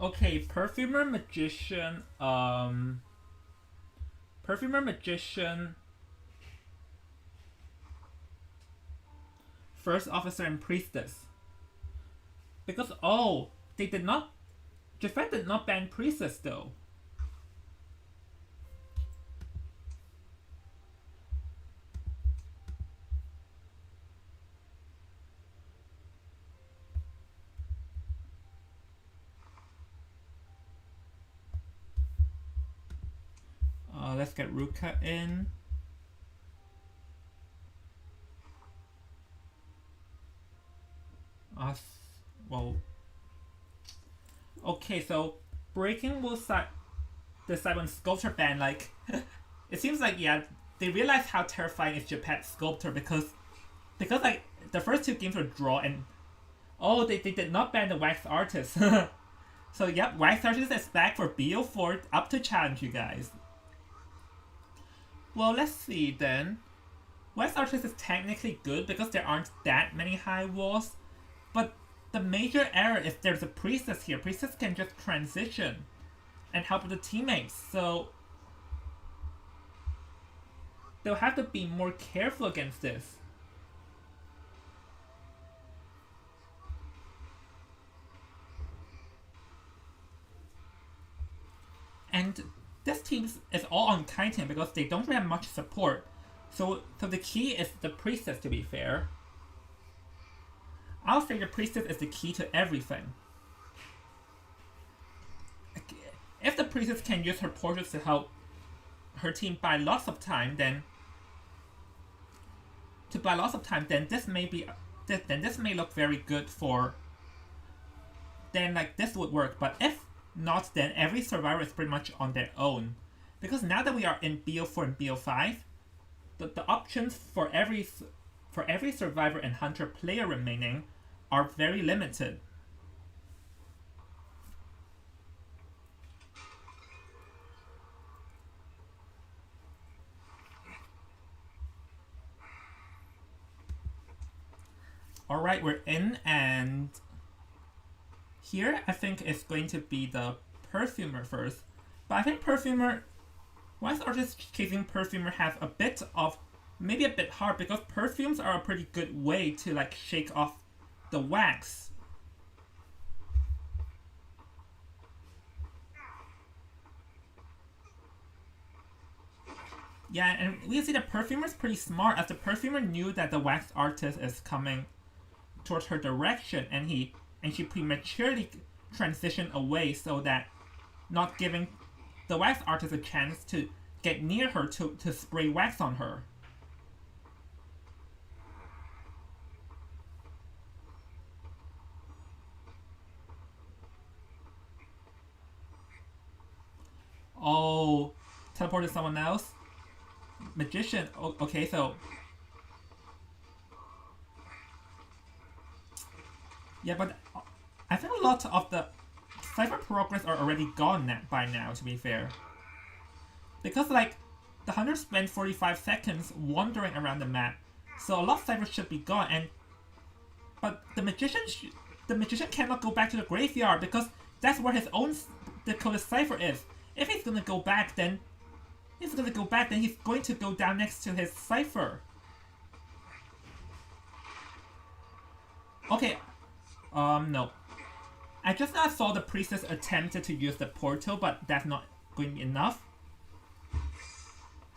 Okay, Perfumer Magician, First Officer and Priestess. Because, oh, they did not, Jafet did not ban Priestess though. Let's get Ruka in. Well. Okay, so Breaking will decide on Sculptor ban. Like, it seems like, yeah, they realize how terrifying is Japet Sculptor because like the first two games were draw and oh they did not ban the Wax Artist. So yep, Wax Artist is back for BO4 up to challenge you guys. Well, let's see then. Wax Artist is technically good because there aren't that many high walls, but the major error is there's a Priestess here. Priestess can just transition and help the teammates, so they'll have to be more careful against this. And this team is all on Kaiten because they don't really have much support. So the key is the Priestess, to be fair. I'll say the Priestess is the key to everything. If the Priestess can use her portraits to help her team buy lots of time, then this may look very good for. Then like this would work, but if not, then every survivor is pretty much on their own. Because now that we are in BO4 and BO5, the options for every survivor and hunter player remaining are very limited. Alright, we're in, and here I think it's going to be the Perfumer first. But I think Perfumer, Wax Artist chasing Perfumer have a bit of, maybe a bit hard because perfumes are a pretty good way to like shake off the wax. Yeah, and we can see the Perfumer's pretty smart as the Perfumer knew that the Wax Artist is coming towards her direction, and he and she prematurely transitioned away so that not giving the wax artist a chance to get near her to spray wax on her. Oh, teleported someone else? Magician. Okay, so... Yeah, but I think a lot of the Cypher progress are already gone by now, to be fair. Because, like, the hunter spent 45 seconds wandering around the map, so a lot of Cypher should be gone, but the magician cannot go back to the graveyard because that's where his own Dakota's Cypher is. If he's gonna go back, then he's going to go down next to his Cypher. Okay, no. I just now saw the priestess attempted to use the portal, but that's not going to be enough.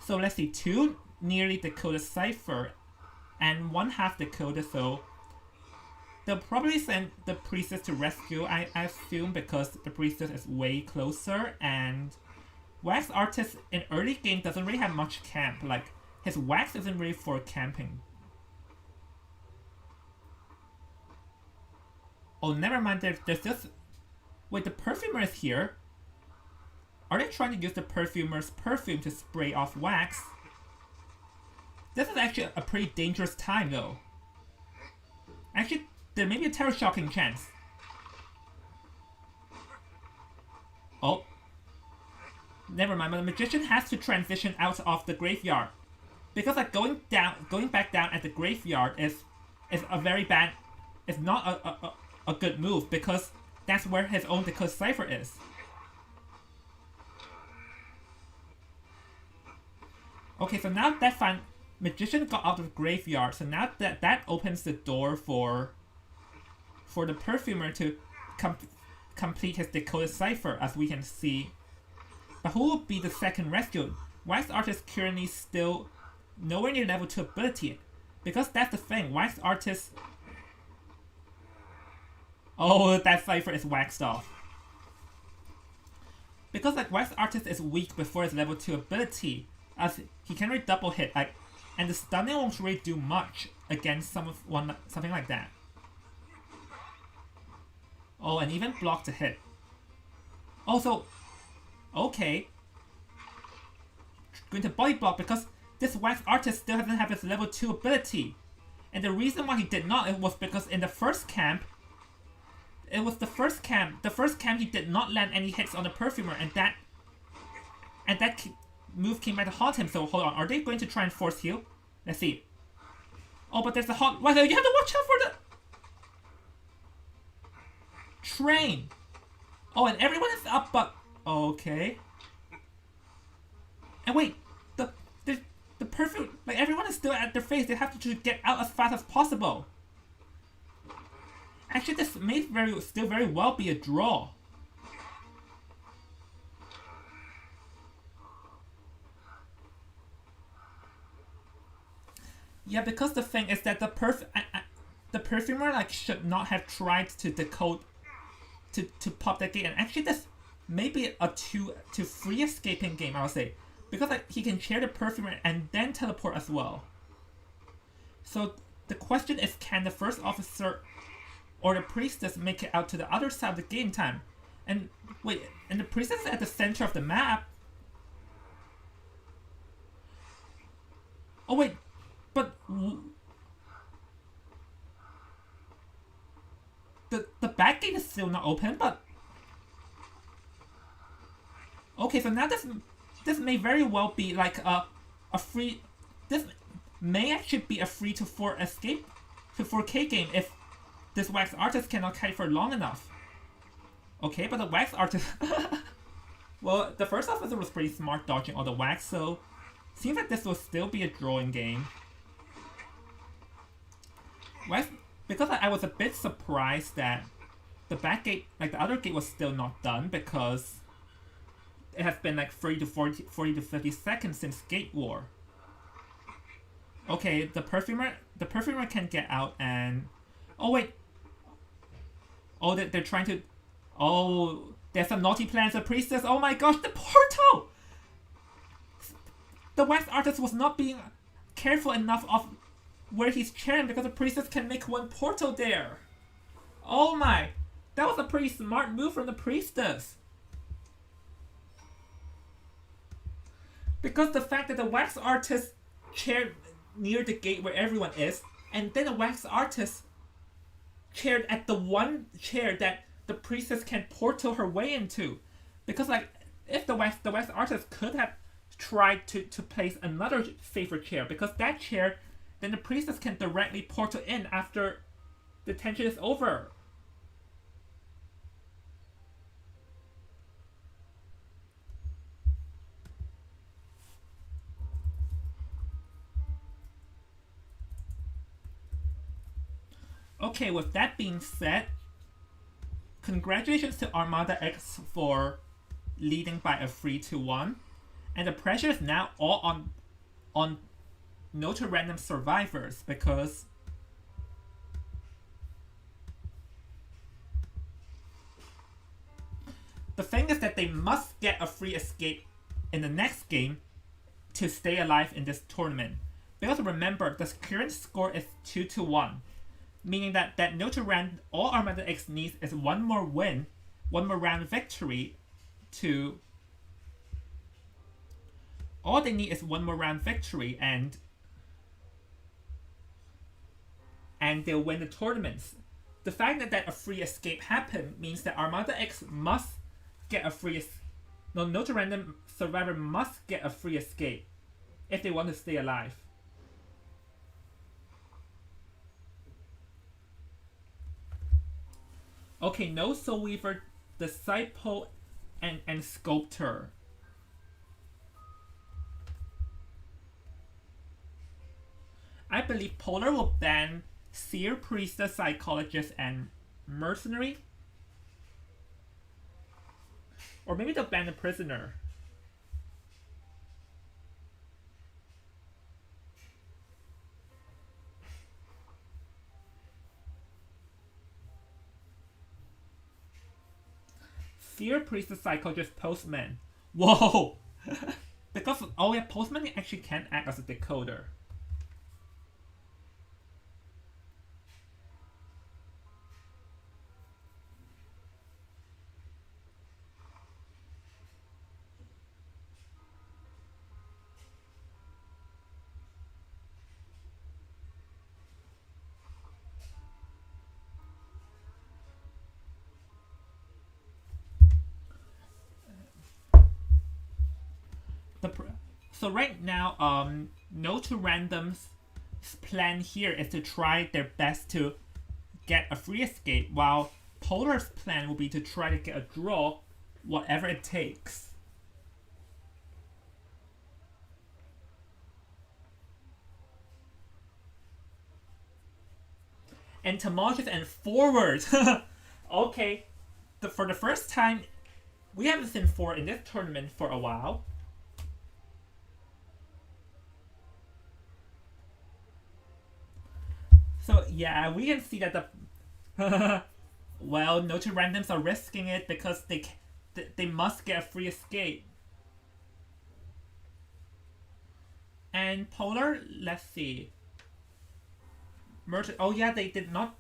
So let's see, 2 nearly Dakota Cypher and 1/2 Dakota, so they'll probably send the priestess to rescue, I assume, because the priestess is way closer, and Wax Artist in early game doesn't really have much camp, like his wax isn't really for camping. Oh, never mind, there's this... Wait, the perfumer is here? Are they trying to use the perfumer's perfume to spray off wax? This is actually a pretty dangerous time, though. Actually, there may be a terror-shocking chance. Oh. Never mind, but the magician has to transition out of the graveyard. Because like going back down at the graveyard is a very bad... It's not a good move, because that's where his own Dakota Cypher is. Okay, so now that magician got out of the graveyard, so now that opens the door for the perfumer to complete his Dakota Cypher, as we can see. But who will be the second rescued? Wax Artist currently still nowhere near level 2 ability, because that's the thing. Wax Artist... Oh, that Cypher is waxed off. Because like Wax Artist is weak before his level 2 ability, as he can really double hit, like, and the stunning won't really do much against something like that. Oh, and even block the hit. Also, okay. Going to body block because this Wax Artist still doesn't have his level 2 ability. And the reason why he did not, it was because in the first camp, the first camp he did not land any hits on the perfumer, and that move came back to haunt him. So hold on, are they going to try and force heal? Let's see. Oh, but there's a haunt. Well, you have to watch out for the train. Oh, and everyone is up, but okay. And wait, the perfume, like everyone is still at their face. They have to get out as fast as possible. Actually, this may still very well be a draw. Yeah, because the thing is that the perfumer like should not have tried to decode to pop that gate, and actually this may be a 2 to 3 escaping game, I would say, because like he can chair the perfumer and then teleport as well. So the question is, can the first officer or the priestess make it out to the other side of the game time? And wait, and the priestess is at the center of the map. Oh wait, but the back gate is still not open, but okay, so now this may very well be like a free, this may actually be a 3 to 4 escape to 4K game if this Wax Artist cannot kite for long enough. Okay, but the Wax Artist... Well, the first officer was pretty smart dodging all the wax, so... Seems like this will still be a drawing game. Wax... Because I was a bit surprised that the back gate, like the other gate was still not done, because it has been like 40 to 50 seconds since Gate War. Okay, the perfumer can get out and... Oh wait, Oh, they're trying to. Oh, there's some naughty plans. The priestess. Oh my gosh, the portal! The wax artist was not being careful enough of where he's cheering because the priestess can make one portal there. Oh my, that was a pretty smart move from the priestess. Because the fact that the wax artist chaired near the gate where everyone is, and then the wax artist chaired at the one chair that the priestess can portal her way into. Because like, if the wax artist could have tried to place another safer chair, because that chair, then the priestess can directly portal in after the tension is over. Okay, with that being said, congratulations to Armada X for leading by a 3-1, and the pressure is now all on no to random survivors, because the thing is that they must get a free escape in the next game to stay alive in this tournament. Because remember, the current score is 2-1. Meaning that no to rand all Armada X needs is one more win, one more round victory to. All they need is one more round victory, and they'll win the tournaments. The fact that a free escape happened means that Armada X must get a free. No to random survivor must get a free escape if they want to stay alive. Okay, no Soul Weaver, Disciple, and Sculptor. I believe Polar will ban Seer, Priestess, Psychologist, and Mercenary. Or maybe they'll ban the Prisoner. Seer, Priestess, Psychologist, Postman. Whoa! Because, oh yeah, Postman actually can act as a decoder. So right now, no to random's plan here is to try their best to get a free escape, while Polar's plan will be to try to get a draw, whatever it takes. And Tamagotchi and forward. Okay, for the first time, we haven't seen 4 in this tournament for a while. So yeah, we can see that the well, no to randoms are risking it because they must get a free escape. And Polar, let's see. Oh yeah, they did not.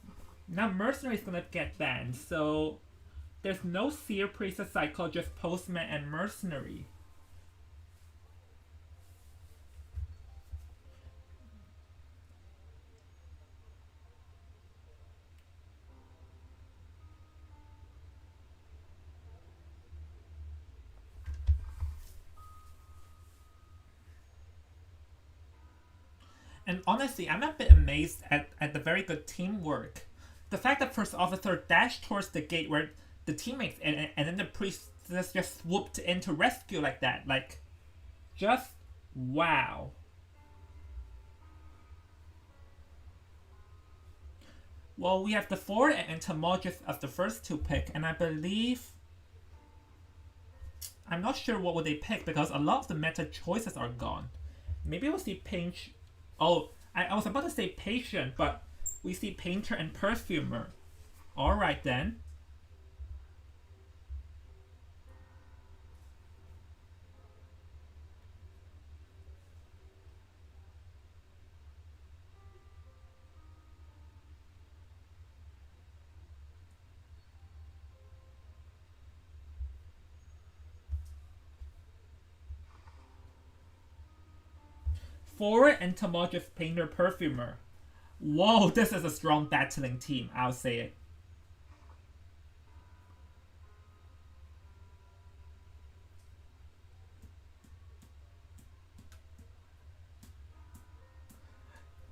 Now Mercenary is gonna get banned, so there's no Seer, Priestess, Psychologist, Postman, and Mercenary. And honestly, I'm a bit amazed at the very good teamwork. The fact that First Officer dashed towards the gate where the teammates and then the priestess just swooped in to rescue like that. Like, just wow. Well, we have the Ford and Tamagotchi as the first to pick, and I believe. I'm not sure what would they pick because a lot of the meta choices are gone. Maybe we'll see Pinch. Oh, I was about to say Patient, but we see Painter and Perfumer. Alright then. Forward entomologist painter perfumer. Whoa, this is a strong battling team, I'll say it.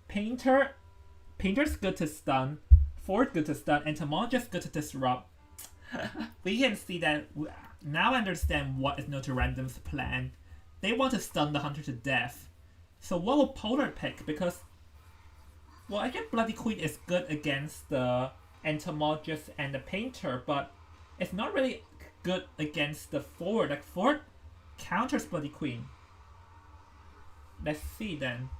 Painter's good to stun, Forward good to stun, entomologist good to disrupt. We can see that now I understand what is Notarandom's plan. They want to stun the hunter to death. So what will Polar pick? Because, well, I guess Bloody Queen is good against the entomologist and the painter, but it's not really good against the Forward. Like, Forward counters Bloody Queen. Let's see then.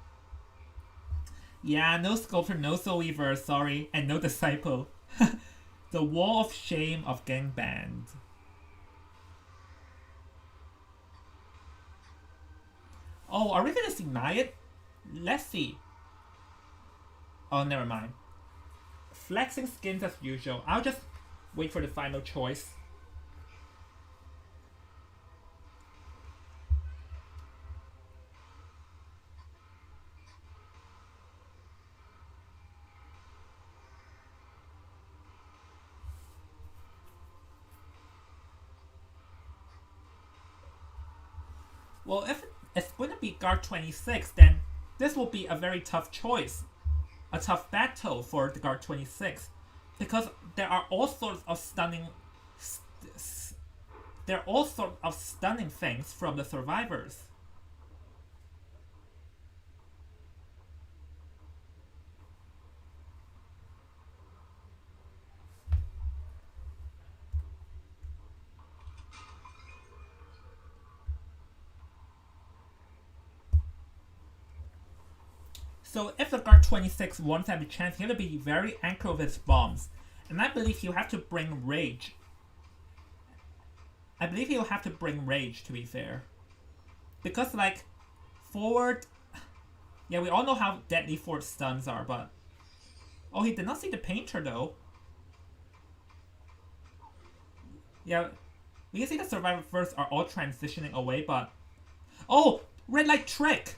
Yeah, no Sculptor, no Soul Weaver, sorry, and no Disciple. The Wall of Shame of Gangband. Oh, are we gonna deny it? Let's see. Oh, never mind. Flexing skins as usual. I'll just wait for the final choice. Well, if it's going to be Guard 26, then this will be a very tough choice. A tough battle for the Guard 26. Because there are all sorts of stunning... There are all sorts of stunning things from the survivors. So if the Guard 26 wants to have a chance, he has to be very accurate with his bombs. And I believe he'll have to bring Rage. I believe he'll have to bring Rage, to be fair. Because, like, Forward... Yeah, we all know how deadly Forward stuns are, but... Oh, he did not see the painter, though. Yeah, we can see the survivor first are all transitioning away, but... Oh! Red Light Trick!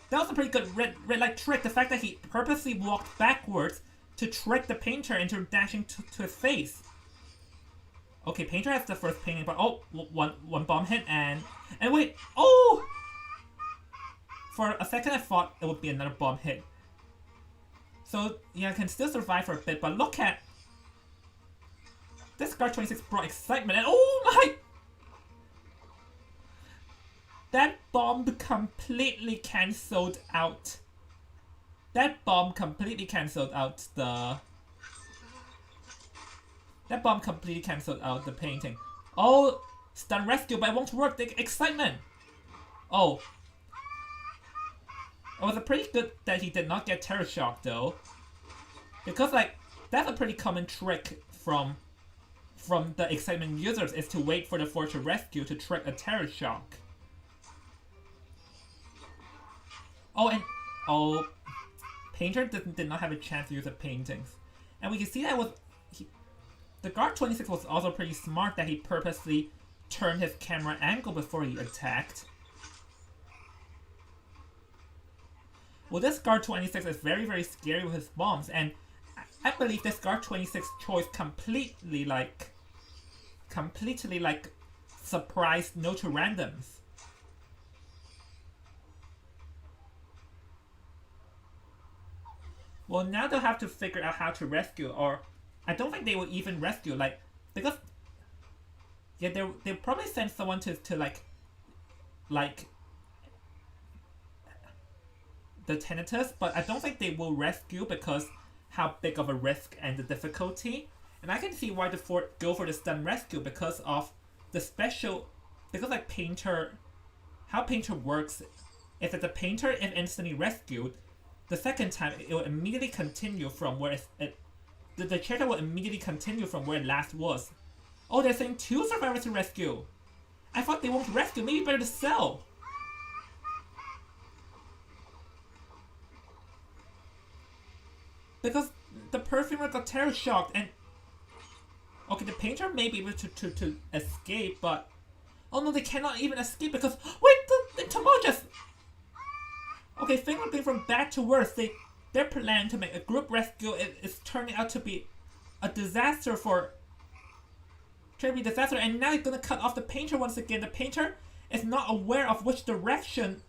That was a pretty good red light trick. The fact that he purposely walked backwards to trick the painter into dashing to his face. Okay, painter has the first painting, but oh, one bomb hit and wait, oh! For a second, I thought it would be another bomb hit. So yeah, I can still survive for a bit, but look at this. Guard 26 brought excitement, and oh my! That bomb completely cancelled out. That bomb completely cancelled out the... That bomb completely cancelled out the painting. Oh, stun rescue, but it won't work. The excitement. Oh. It was a pretty good that he did not get Terror Shock though. Because like, that's a pretty common trick from the excitement users is to wait for the Fortune Rescue to trick a Terror Shock. Oh, and oh, Painter did not have a chance to use the paintings, and we can see that the Guard 26 was also pretty smart that he purposely turned his camera angle before he attacked. Well, this Guard 26 is very, very scary with his bombs, and I believe this Guard 26 choice completely surprised Notarandoms. Well, now they'll have to figure out how to rescue, or I don't think they will even rescue, like, because yeah, they'll probably send someone to like the Tinnitus, but I don't think they will rescue because how big of a risk and the difficulty. And I can see why the fort go for the stun rescue because of the special, because like Painter, how Painter works is that the Painter, if instantly rescued, the second time it will immediately continue from where the chapter will immediately continue from where it last was. Oh, they're saying 2 survivors to rescue. I thought they won't rescue. Maybe better to sell. Because the perfumer got terror shocked and... Okay, the painter may be able to escape, but... Oh no, they cannot even escape because... Wait, the entomologist! Okay, things are going from bad to worse. Their plan to make a group rescue is turning out to be a disaster for... and now he's gonna cut off the painter once again. The painter is not aware of which direction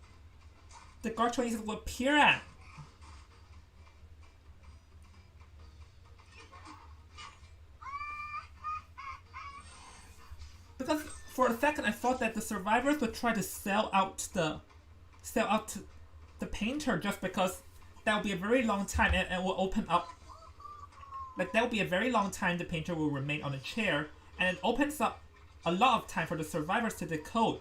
the Guard 26 will appear at. Because for a second I thought that the survivors would try to sell out the painter just because that will be a very long time and will open up. Like that will be a very long time the painter will remain on a chair, and it opens up a lot of time for the survivors to decode.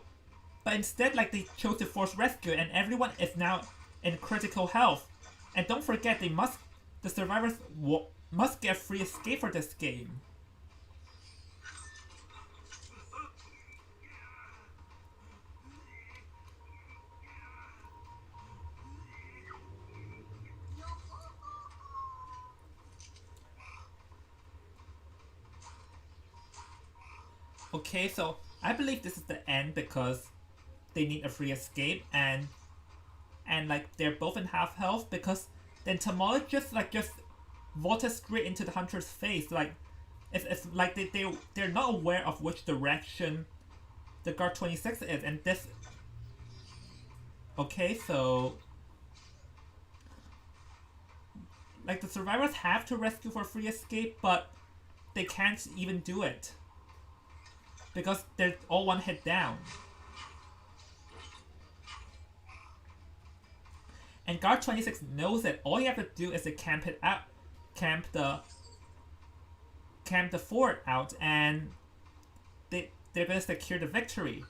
But instead, like, they chose to force rescue and everyone is now in critical health. And don't forget, the survivors must get free escape for this game. Okay, so I believe this is the end because they need a free escape and like they're both in half health because the entomologist like just vaulted straight into the hunter's face. Like it's like they're not aware of which direction the Guard 26 is, and this. Okay, so like the survivors have to rescue for free escape, but they can't even do it. Because they're all one hit down. And Guard 26 knows that all you have to do is to camp the fort out, and they're gonna secure the victory.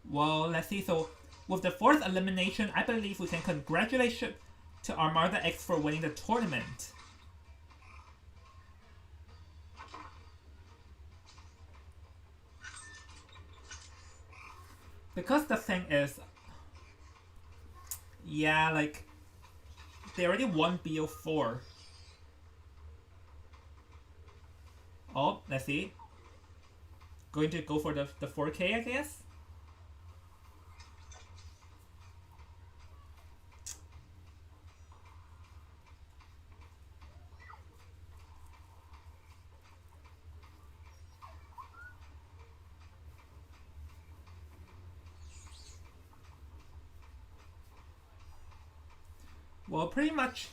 Well, let's see. So, with the 4th elimination, I believe we can congratulate to Armada X for winning the tournament. Because the thing is... Yeah, like... They already won BO4. Oh, let's see. Going to go for the 4K, I guess? Well, pretty much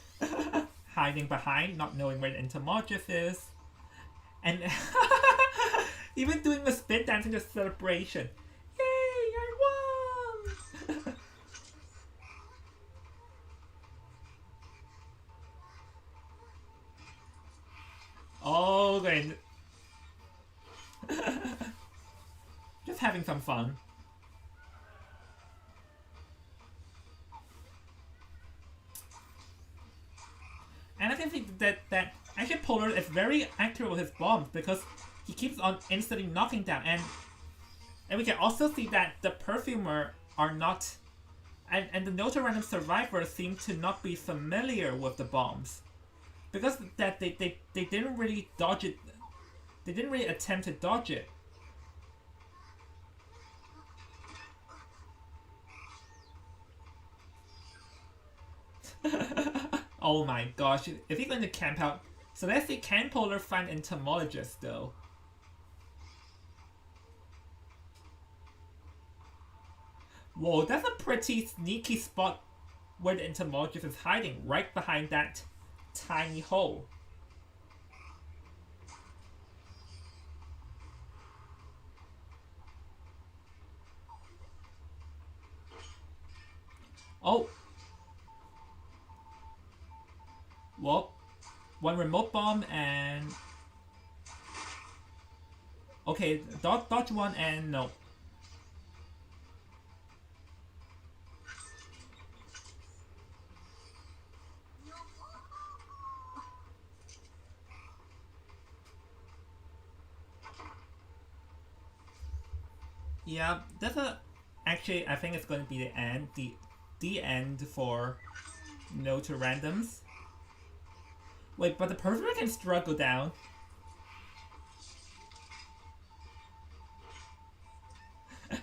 hiding behind, not knowing where the entomologist is. And even doing the spin dance in the celebration. Yay, I won! Oh, good. Just having some fun. And I can see that actually Polar is very accurate with his bombs because he keeps on instantly knocking down, and we can also see that the perfumer are not, and the Noto random survivors seem to not be familiar with the bombs, because that they didn't really dodge it, they didn't really attempt to dodge it. Oh my gosh, is he going to camp out? So let's see, can Polar find entomologist though? Whoa, that's a pretty sneaky spot where the entomologist is hiding, right behind that tiny hole. Oh. Well, one remote bomb and... Okay, dodge one and no. Yeah, that's a. Actually, I think it's going to be the end. The end for no to randoms. Wait, but the Perfumer can struggle down.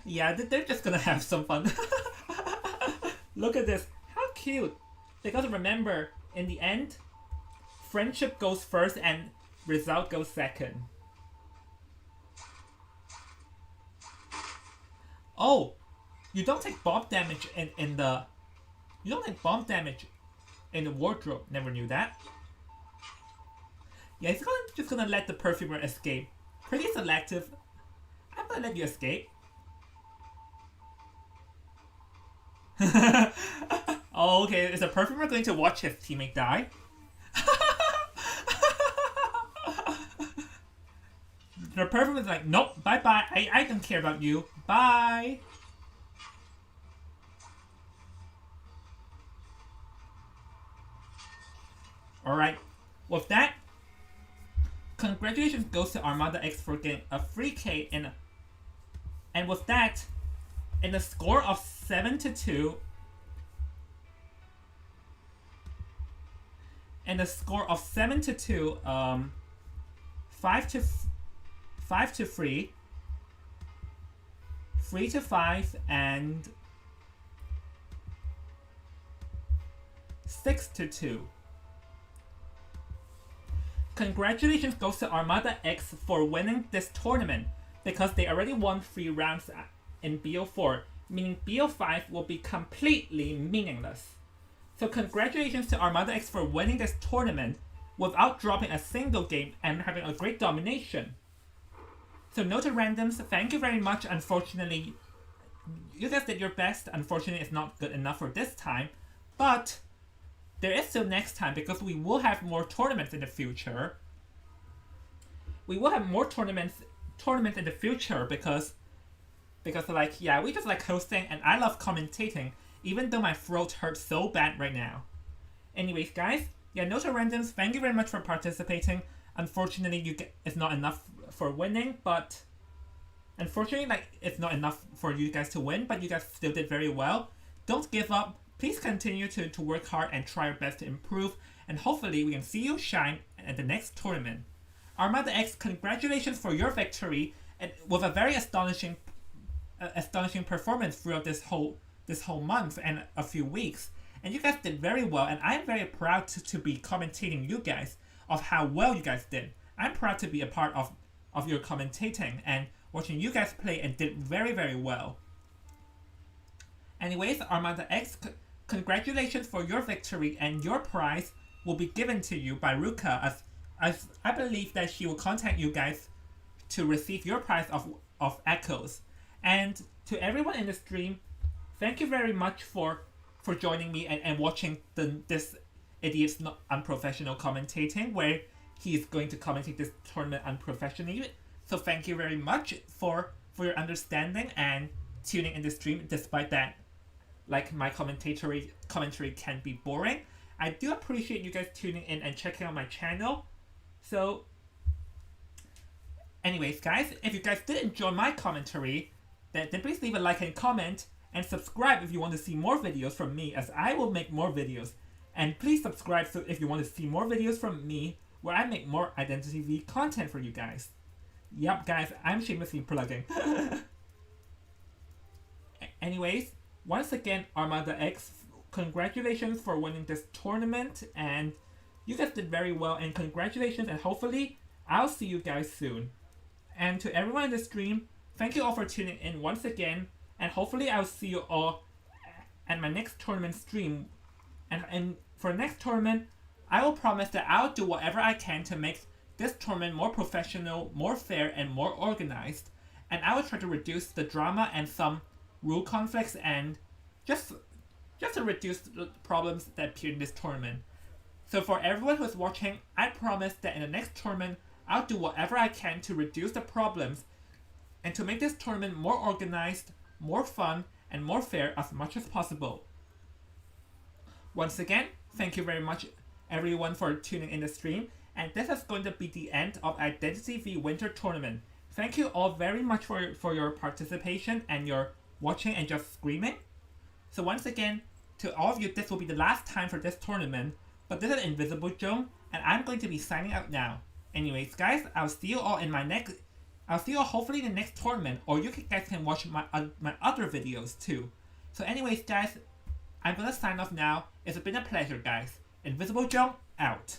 Yeah, they're just gonna have some fun. Look at this. How cute. Because remember, in the end, friendship goes first and result goes second. Oh, you don't take bomb damage in the. You don't take bomb damage in the wardrobe. Never knew that. Yeah, he's just gonna let the Perfumer escape. Pretty selective. I'm gonna let you escape. Oh, okay. Is the Perfumer going to watch his teammate die? The Perfumer is like, nope, bye bye. I don't care about you. Bye. Alright. With that, congratulations goes to Armada X for getting a free K and with that, in a score of 7-2, and a score of 7-2, 5-3, 3-5, and 6-2. Congratulations goes to Armada X for winning this tournament because they already won 3 rounds in BO4, meaning BO5 will be completely meaningless. So congratulations to Armada X for winning this tournament without dropping a single game and having a great domination. So no to randoms, thank you very much. Unfortunately, you guys did your best. Unfortunately, it's not good enough for this time, but there is still next time because we will have more tournaments in the future. We will have more tournaments in the future because like, yeah, we just like hosting and I love commentating even though my throat hurts so bad right now. Anyways, guys, yeah, no to randoms, thank you very much for participating. Unfortunately, it's not enough for winning, but unfortunately, like, it's not enough for you guys to win, but you guys still did very well. Don't give up. Please continue to work hard and try your best to improve, and hopefully we can see you shine at the next tournament. Armada X, congratulations for your victory, and with a very astonishing performance throughout this whole month and a few weeks. And you guys did very well, and I'm very proud to be commentating you guys of how well you guys did. I'm proud to be a part of your commentating and watching you guys play and did very, very well. Anyways, Armada X, congratulations for your victory, and your prize will be given to you by Ruka as I believe that she will contact you guys to receive your prize of echoes. And to everyone in the stream, thank you very much for joining me and watching this idiot's unprofessional commentating where he's going to commentate this tournament unprofessionally. So thank you very much for your understanding and tuning in the stream despite that, like, my commentary can be boring. I do appreciate you guys tuning in and checking out my channel. So anyways, guys, if you guys did enjoy my commentary, then please leave a like and comment, and subscribe if you want to see more videos from me, as I will make more videos. And please subscribe so if you want to see more videos from me where I make more Identity V content for you guys. Yup, guys, I'm shamelessly plugging. Anyways, once again, Armada X, congratulations for winning this tournament, and you guys did very well, and congratulations, and hopefully I'll see you guys soon. And to everyone in the stream, thank you all for tuning in once again, and hopefully I'll see you all at my next tournament stream. And for the next tournament, I will promise that I'll do whatever I can to make this tournament more professional, more fair, and more organized. And I will try to reduce the drama and some rule conflicts and just to reduce the problems that appear in this tournament. So for everyone who's watching, I promise that in the next tournament, I'll do whatever I can to reduce the problems and to make this tournament more organized, more fun, and more fair as much as possible. Once again, thank you very much everyone for tuning in the stream, and this is going to be the end of Identity V Winter Tournament. Thank you all very much for your participation and your watching and just screaming. So once again, to all of you, this will be the last time for this tournament, but this is Invisible Joan, and I'm going to be signing out now. Anyways, guys, I'll see you all hopefully in the next tournament, or you guys can watch my other videos too. So anyways, guys, I'm gonna sign off now. It's been a pleasure, guys. Invisible Joan, out.